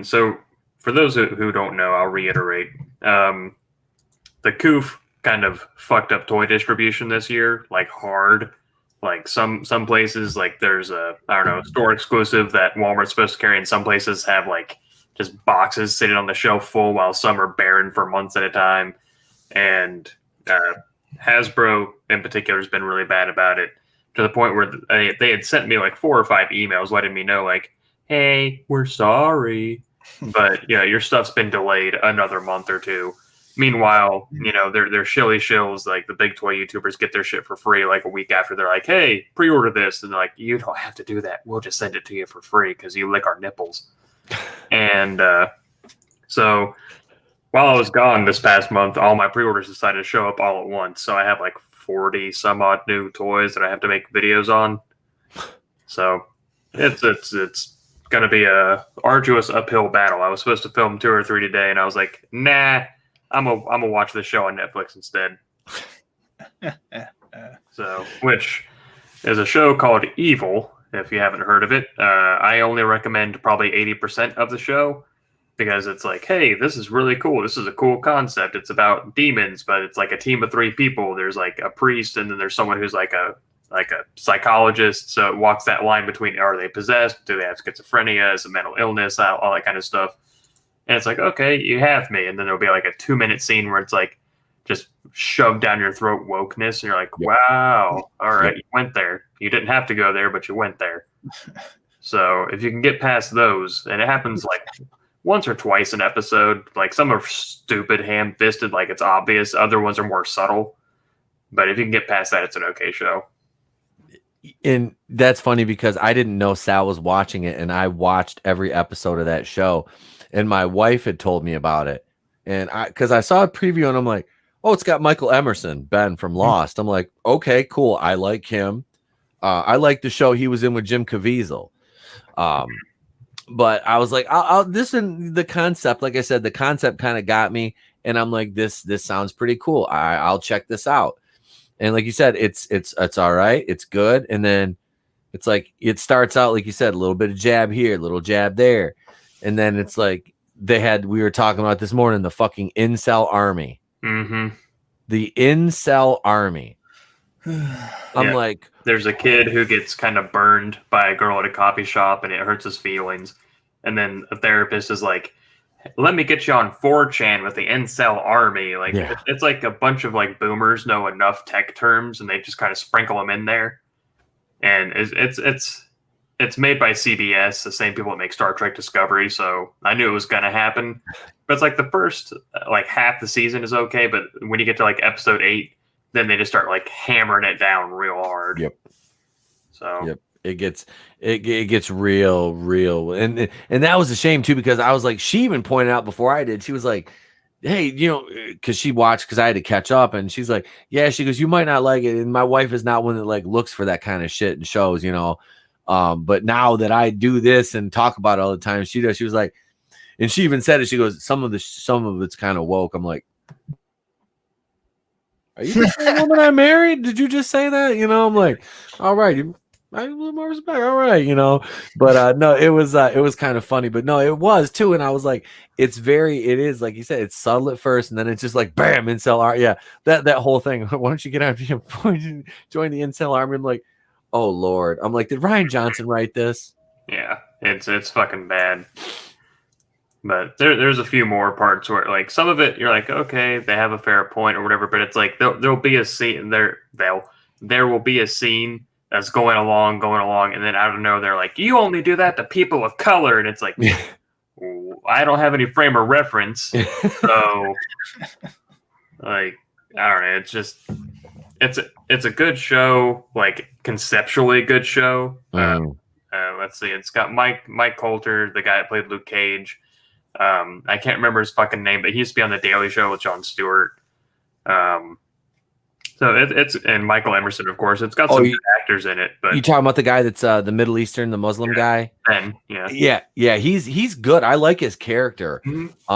so for those who don't know, I'll reiterate. The Coof kind of fucked up toy distribution this year, like hard. Like some places, like there's a store exclusive that Walmart's supposed to carry, and some places have like just boxes sitting on the shelf full, while some are barren for months at a time. And Hasbro in particular has been really bad about it, to the point where they had sent me like 4 or 5 emails letting me know, like, hey, we're sorry, but your stuff's been delayed another month or two. Meanwhile, they're shilly shills, like the big toy YouTubers get their shit for free like a week after. They're like, hey, pre-order this. And they're like, you don't have to do that. We'll just send it to you for free because you lick our nipples. And so while I was gone this past month, all my pre-orders decided to show up all at once. So I have like 40 some odd new toys that I have to make videos on. So it's going to be a arduous uphill battle. I was supposed to film 2 or 3 today, and I was like, nah, I'm gonna watch the show on Netflix instead. So, which is a show called Evil, if you haven't heard of it. I only recommend probably 80% of the show, because it's like, hey, this is really cool. This is a cool concept. It's about demons, but it's like a team of 3 people. There's like a priest, and then there's someone who's like a psychologist. So it walks that line between, are they possessed? Do they have schizophrenia? Is it mental illness? All that kind of stuff. And it's like, okay, you have me. And then there'll be like a 2-minute scene where it's like just shoved down your throat wokeness. And you're like, wow, all right, you went there. You didn't have to go there, but you went there. So if you can get past those, and it happens like once or twice an episode, like some are stupid, ham-fisted, like it's obvious. Other ones are more subtle. But if you can get past that, it's an okay show. And that's funny because I didn't know Sal was watching it, and I watched every episode of that show. And my wife had told me about it, and because I saw a preview, and I'm like, oh, it's got Michael Emerson, Ben from Lost. I'm like, okay, cool. I like him. I like the show he was in with Jim Caviezel. But I was like, this and the concept, like I said, the concept kind of got me, and I'm like, this sounds pretty cool. I'll check this out. And like you said, it's all right. It's good. And then it's like, it starts out, like you said, a little bit of jab here, a little jab there. And then it's like we were talking about this morning, the fucking incel army. Mm-hmm. The incel army. I'm like, there's a kid who gets kind of burned by a girl at a coffee shop, and it hurts his feelings. And then a therapist is like, let me get you on 4chan with the incel army. Like, it's like a bunch of like boomers know enough tech terms, and they just kind of sprinkle them in there. And it's made by CBS, the same people that make Star Trek Discovery, so I knew it was going to happen. But it's like the first like half the season is okay, but when you get to like episode 8, then they just start like hammering it down real hard. Yep. So yep, it gets real, and that was a shame too, because I was like, she even pointed out before I did. She was like, hey, because she watched, because I had to catch up, and she's like, yeah, she goes, you might not like it, and my wife is not one that like looks for that kind of shit in shows, but now that I do this and talk about it all the time, she does. She was like, and she even said it. She goes, some of it's kind of woke. I'm like, are you the same woman I married? Did you just say that? I'm like, all right, I have a little more respect. All right, But no, it was kind of funny. But no, it was too. And I was like, it is like you said, it's subtle at first, and then it's just like bam, incel army. Yeah, that whole thing. Why don't you get out here and join the incel army? I'm like, oh Lord. I'm like, did Rian Johnson write this? Yeah, it's fucking bad. But there's a few more parts where like some of it you're like, okay, they have a fair point or whatever, but it's like there'll be a scene there will be a scene as going along, and then out of nowhere they're like, "You only do that to people with color," and it's like, I don't have any frame of reference, so like I don't know. It's just it's a good show, like conceptually good show. Let's see, it's got Mike Coulter, the guy that played Luke Cage. I can't remember his fucking name, but he used to be on the Daily Show with Jon Stewart. So it's and Michael Emerson, of course. It's got some good actors in it. But you talking about the guy that's the Middle Eastern, the Muslim guy? Ben, yeah. He's good. I like his character,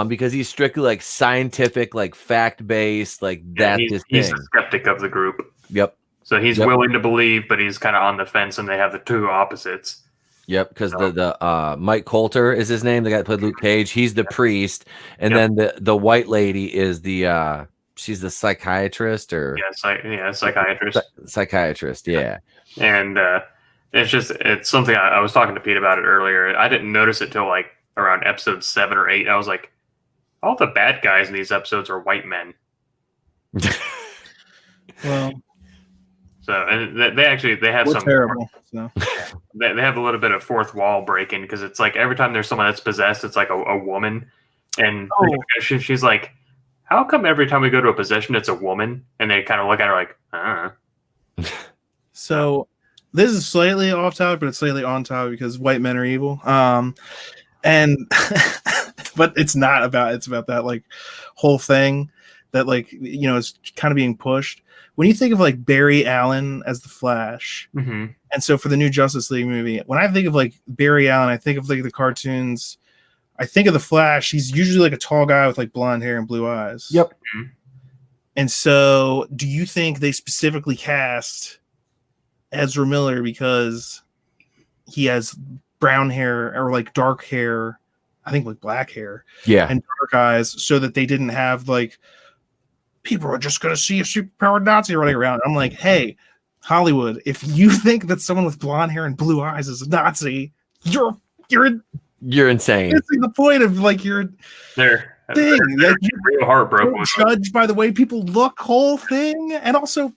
because he's strictly like scientific, like fact based, like he's the skeptic of the group. Yep. So he's willing to believe, but he's kind of on the fence, and they have the two opposites. Yep, because the Mike Coulter is his name, the guy that played Luke Cage. He's the priest, and then the white lady is the she's the psychiatrist or psychiatrist. Psychiatrist, yeah. And it's something I was talking to Pete about it earlier. I didn't notice it till like around episode 7 or 8. I was like, all the bad guys in these episodes are white men. Well, so and they have some terrible. So. They have a little bit of fourth wall breaking because it's like every time there's someone that's possessed, it's like a woman, and she's like, "How come every time we go to a possession, it's a woman?" And they kind of look at her like, "I don't know." So this is slightly off topic, but it's slightly on topic because white men are evil. And but it's about that like whole thing that like is kind of being pushed. When you think of like Barry Allen as the Flash, and so for the new Justice League movie, when I think of like Barry Allen, I think of like the cartoons. I think of the Flash. He's usually like a tall guy with like blonde hair and blue eyes. Yep. And so, do you think they specifically cast Ezra Miller because he has brown hair or like dark hair? I think like black hair, and dark eyes, so that they didn't have like. People are just going to see a superpowered Nazi running around. I'm like, hey, Hollywood, if you think that someone with blonde hair and blue eyes is a Nazi, you're insane. Missing the point of like your thing. Like, you're real heartbroken. Judged by the way people look, whole thing, and also.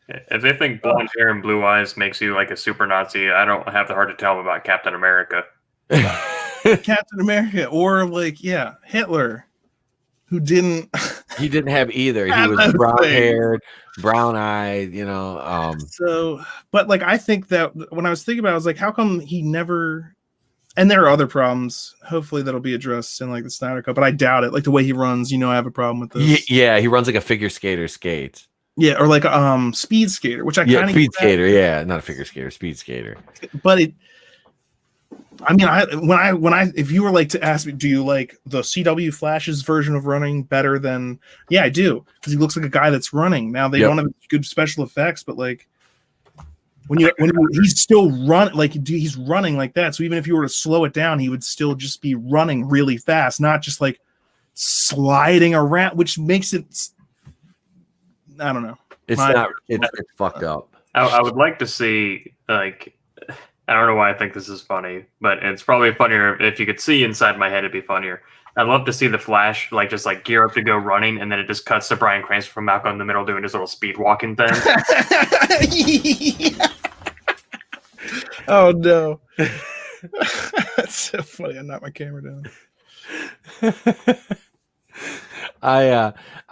If they think blonde hair and blue eyes makes you like a super Nazi, I don't have the heart to tell them about Captain America. Captain America, or like Hitler. Who didn't? He didn't have either. He was brown haired, brown eyed. So, but like I think that when I was thinking about it, I was like, how come he never? And there are other problems. Hopefully, that'll be addressed in like the Snyder Cut. But I doubt it. Like the way he runs, I have a problem with this. Yeah, he runs like a figure skater skates. Yeah, or like speed skater, which I kind of speed skater. Yeah, not a figure skater, speed skater. But it. I mean, if you were like to ask me, do you like the CW Flash's version of running better than? Yeah, I do, because he looks like a guy that's running. Now they don't have good special effects, but like when he's still he's running like that. So even if you were to slow it down, he would still just be running really fast, not just like sliding around, which makes it. I don't know. It's fucked up. I would like to see like. I don't know why I think this is funny, but it's probably funnier if you could see inside my head. It'd be funnier. I'd love to see the Flash just gear up to go running, and then it just cuts to Bryan Cranston from Malcolm in the Middle doing his little speed walking thing. Oh no, that's so funny. I knocked my camera down.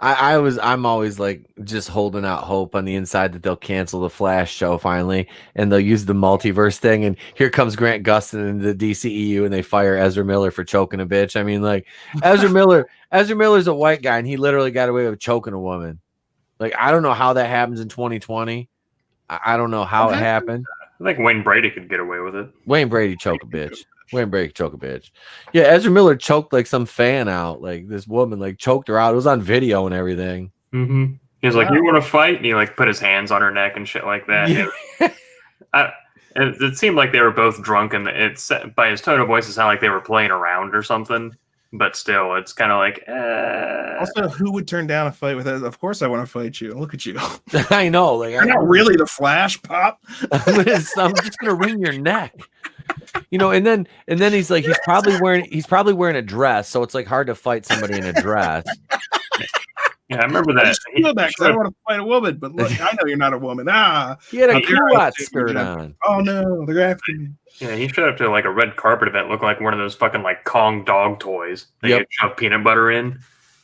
I'm always like just holding out hope on the inside that they'll cancel the Flash show finally, and they'll use the multiverse thing. And here comes Grant Gustin into the DCEU, and they fire Ezra Miller for choking a bitch. I mean, like Ezra Miller's a white guy, and he literally got away with choking a woman. Like I don't know how that happens in 2020. I don't know how it happened. I think Wayne Brady could get away with it. Wayne Brady choke a bitch. Yeah, Ezra Miller choked like some fan out. Like this woman like choked her out. It was on video and everything. Mm-hmm. He was like, "You want to fight?" And he like put his hands on her neck and shit like that. Yeah. It seemed like they were both drunk, and it's by his tone of voice, it sounded like they were playing around or something. But still, it's kind of like. Also, who would turn down a fight with that? Of course, I want to fight you. Look at you. I know. Like you're not really the Flash, Pop. I'm just gonna wring your neck. And then he's like he's probably wearing a dress, so it's like hard to fight somebody in a dress. Yeah, I remember I that. just feel that because I don't want to fight a woman, but look, I know you're not a woman. Ah, He had a how dare I culotte say skirt that. on. Oh no, they're after me. Yeah, he showed up to like a red carpet event, looking like one of those fucking like Kong dog toys that Yep. you shove peanut butter in.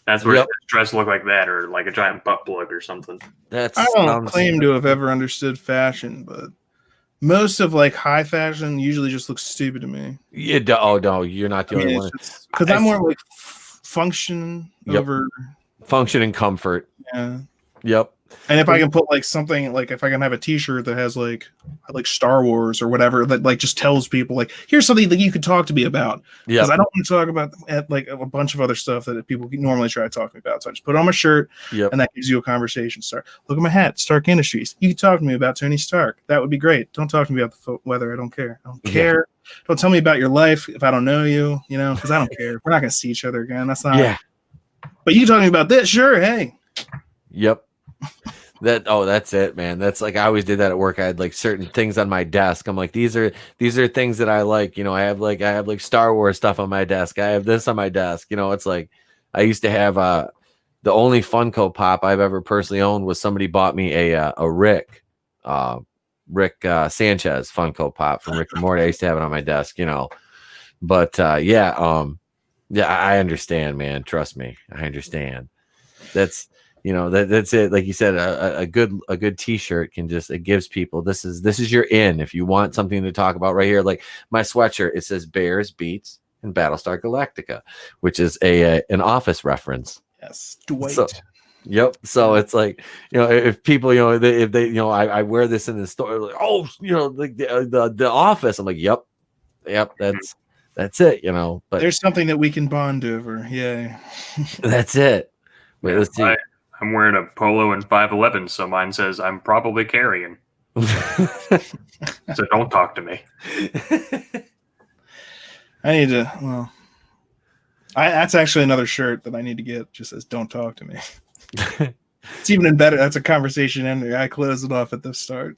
That's where Yep. his dress looked like that, or like a giant butt plug or something. That's I don't claim to have ever understood fashion, but most of like high fashion usually just looks stupid to me. Yeah, oh no, you're not the only one. Because I'm more like function over function and comfort. Yeah. Yep. And if I can put like something like if I can have a T-shirt that has like Star Wars or whatever that like just tells people like here's something that you could talk to me about because I don't want to talk about like a bunch of other stuff that people normally try to talk to me about. So I just put on my shirt and that gives you a conversation start. Look at my hat, Stark Industries. You can talk to me about Tony Stark. That would be great. Don't talk to me about the weather. I don't care. I don't care. Don't tell me about your life if I don't know you. You know, because I don't care. We're not gonna see each other again. That's not. Yeah. But you can talk to me about this. Sure. Hey. Yep. That's it, man. That's like I always did that at work. I had like certain things on my desk. I'm like, these are things that I like. You know, I have like Star Wars stuff on my desk. I have this on my desk. You know, it's like I used to have the only Funko Pop I've ever personally owned was somebody bought me a Rick Sanchez Funko Pop from Rick and Morty. I used to have it on my desk, you know. But I understand, man. Trust me, I understand. That's that's it. Like you said, a good T-shirt can just, it gives people, this is your in. If you want something to talk about right here, like my sweatshirt, it says Bears, Beats, and Battlestar Galactica, which is an Office reference. Yes, Dwight. So, yep. So it's like, if people, if they, I wear this in the store, like, oh, like the Office. I'm like, yep, that's it. But there's something that we can bond over. Yay. That's it. Wait, let's see. I'm wearing a polo and 511, so mine says I'm probably carrying. So don't talk to me. I need to. Well, that's actually another shirt that I need to get. Just says "Don't talk to me." It's even better. That's a conversation ender. I close it off at the start.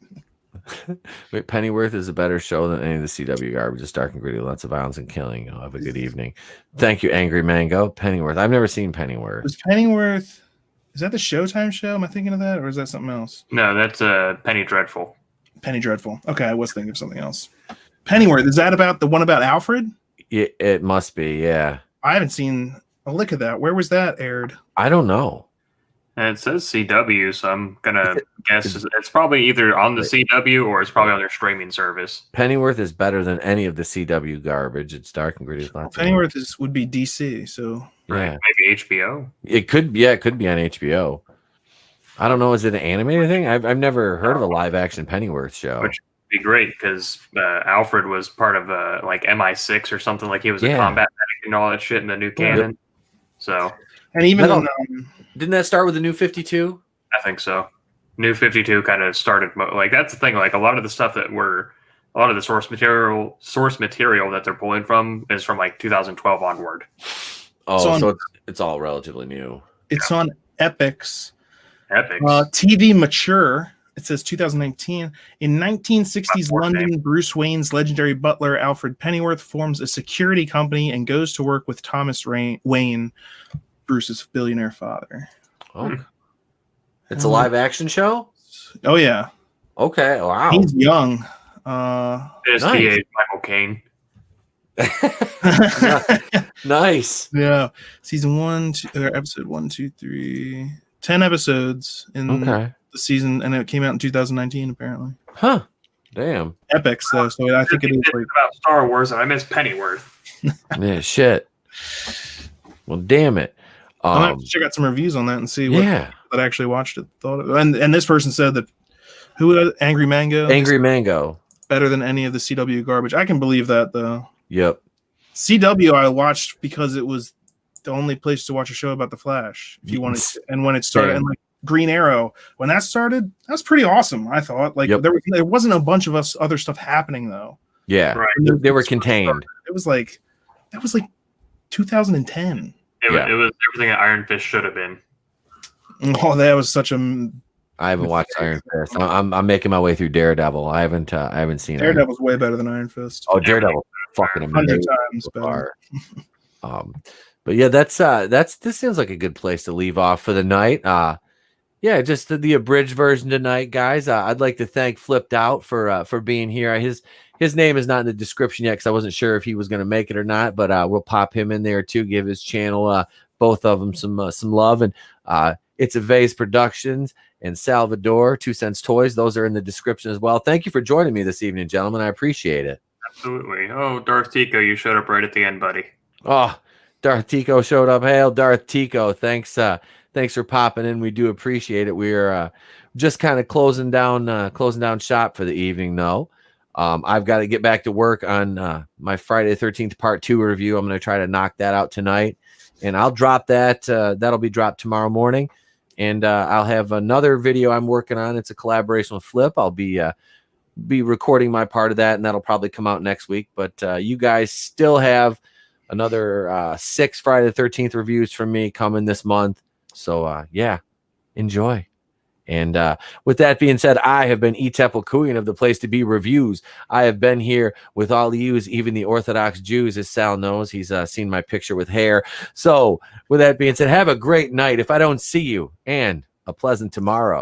Wait, Pennyworth is a better show than any of the CW garbage. It's dark and gritty, lots of violence and killing. Have a good evening. Thank you, Angry Mango. Pennyworth. I've never seen Pennyworth. Was Pennyworth? Is that the Showtime show? Am I thinking of that, or is that something else? No, that's Penny Dreadful. Penny Dreadful. Okay, I was thinking of something else. Pennyworth. Is that about the one about Alfred? It must be. Yeah. I haven't seen a lick of that. Where was that aired? I don't know. And it says CW, so I'm gonna guess it's probably either on the CW or it's probably on their streaming service. Pennyworth is better than any of the CW garbage. It's dark and gritty. Pennyworth would be DC, so yeah, maybe HBO. It could be on HBO. I don't know. Is it an animated thing? I've never heard of a live action Pennyworth show. Which would be great because Alfred was part of like MI6 or something. Like he was a combat medic and all that shit in the new canon. Yep. So and even didn't that start with the New 52? I think so. New 52 kind of started like that's the thing. Like a lot of the stuff a lot of the source material that they're pulling from is from like 2012 onward. Oh, so it's all relatively new. It's on Epix. Epix. TV Mature. It says 2019. In 1960s London, Bruce Wayne's legendary butler Alfred Pennyworth forms a security company and goes to work with Thomas Wayne, Bruce's billionaire father. Oh, it's a live action show. Oh yeah. Okay. Wow. He's young. Nice. Michael Caine. Nice. Yeah. Season 1, episode 1, 2, 3, 10 episodes in the season, and it came out in 2019 apparently. Huh. Damn. Epix though, so I think it is like about Star Wars, and I miss Pennyworth. Yeah. Shit. Well, damn it. I'm gonna have to check out some reviews on that and see what that actually watched it thought of. And this person said that Angry Mango better than any of the CW garbage. I can believe that though. Yep. CW I watched because it was the only place to watch a show about the Flash if you wanted to, and when it started and like Green Arrow when that started, that was pretty awesome. I thought like there wasn't a bunch of other stuff happening though. Yeah, right. They were contained. It was like 2010. It was everything that Iron Fist should have been. Oh, that was such a. I haven't watched Iron Fist. I'm making my way through Daredevil. I haven't seen Daredevil's way better than Iron Fist. Oh, Daredevil, fucking amazing. 100 times better. But yeah, this seems like a good place to leave off for the night. Yeah, just the abridged version tonight, guys. I'd like to thank Flipped Out for being here. His name is not in the description yet because I wasn't sure if he was going to make it or not. But we'll pop him in there too. Give his channel, both of them, some love. And it's a Vase Productions and Salvador 2 Cents Toys. Those are in the description as well. Thank you for joining me this evening, gentlemen. I appreciate it. Absolutely. Oh, Darth Tico, you showed up right at the end, buddy. Oh, Darth Tico showed up. Hail, Darth Tico. Thanks for popping in. We do appreciate it. We're just kind of closing down shop for the evening, though. I've got to get back to work on my Friday the 13th Part 2 review. I'm going to try to knock that out tonight, and I'll drop that. That'll be dropped tomorrow morning, and I'll have another video I'm working on. It's a collaboration with Flip. I'll be recording my part of that, and that'll probably come out next week. But you guys still have another 6 Friday the 13th reviews from me coming this month. So, yeah, enjoy. And with that being said, I have been Etepelkuyan of the Place to Be Reviews. I have been here with all yous, even the Orthodox Jews, as Sal knows. He's seen my picture with hair. So, with that being said, have a great night if I don't see you, and a pleasant tomorrow.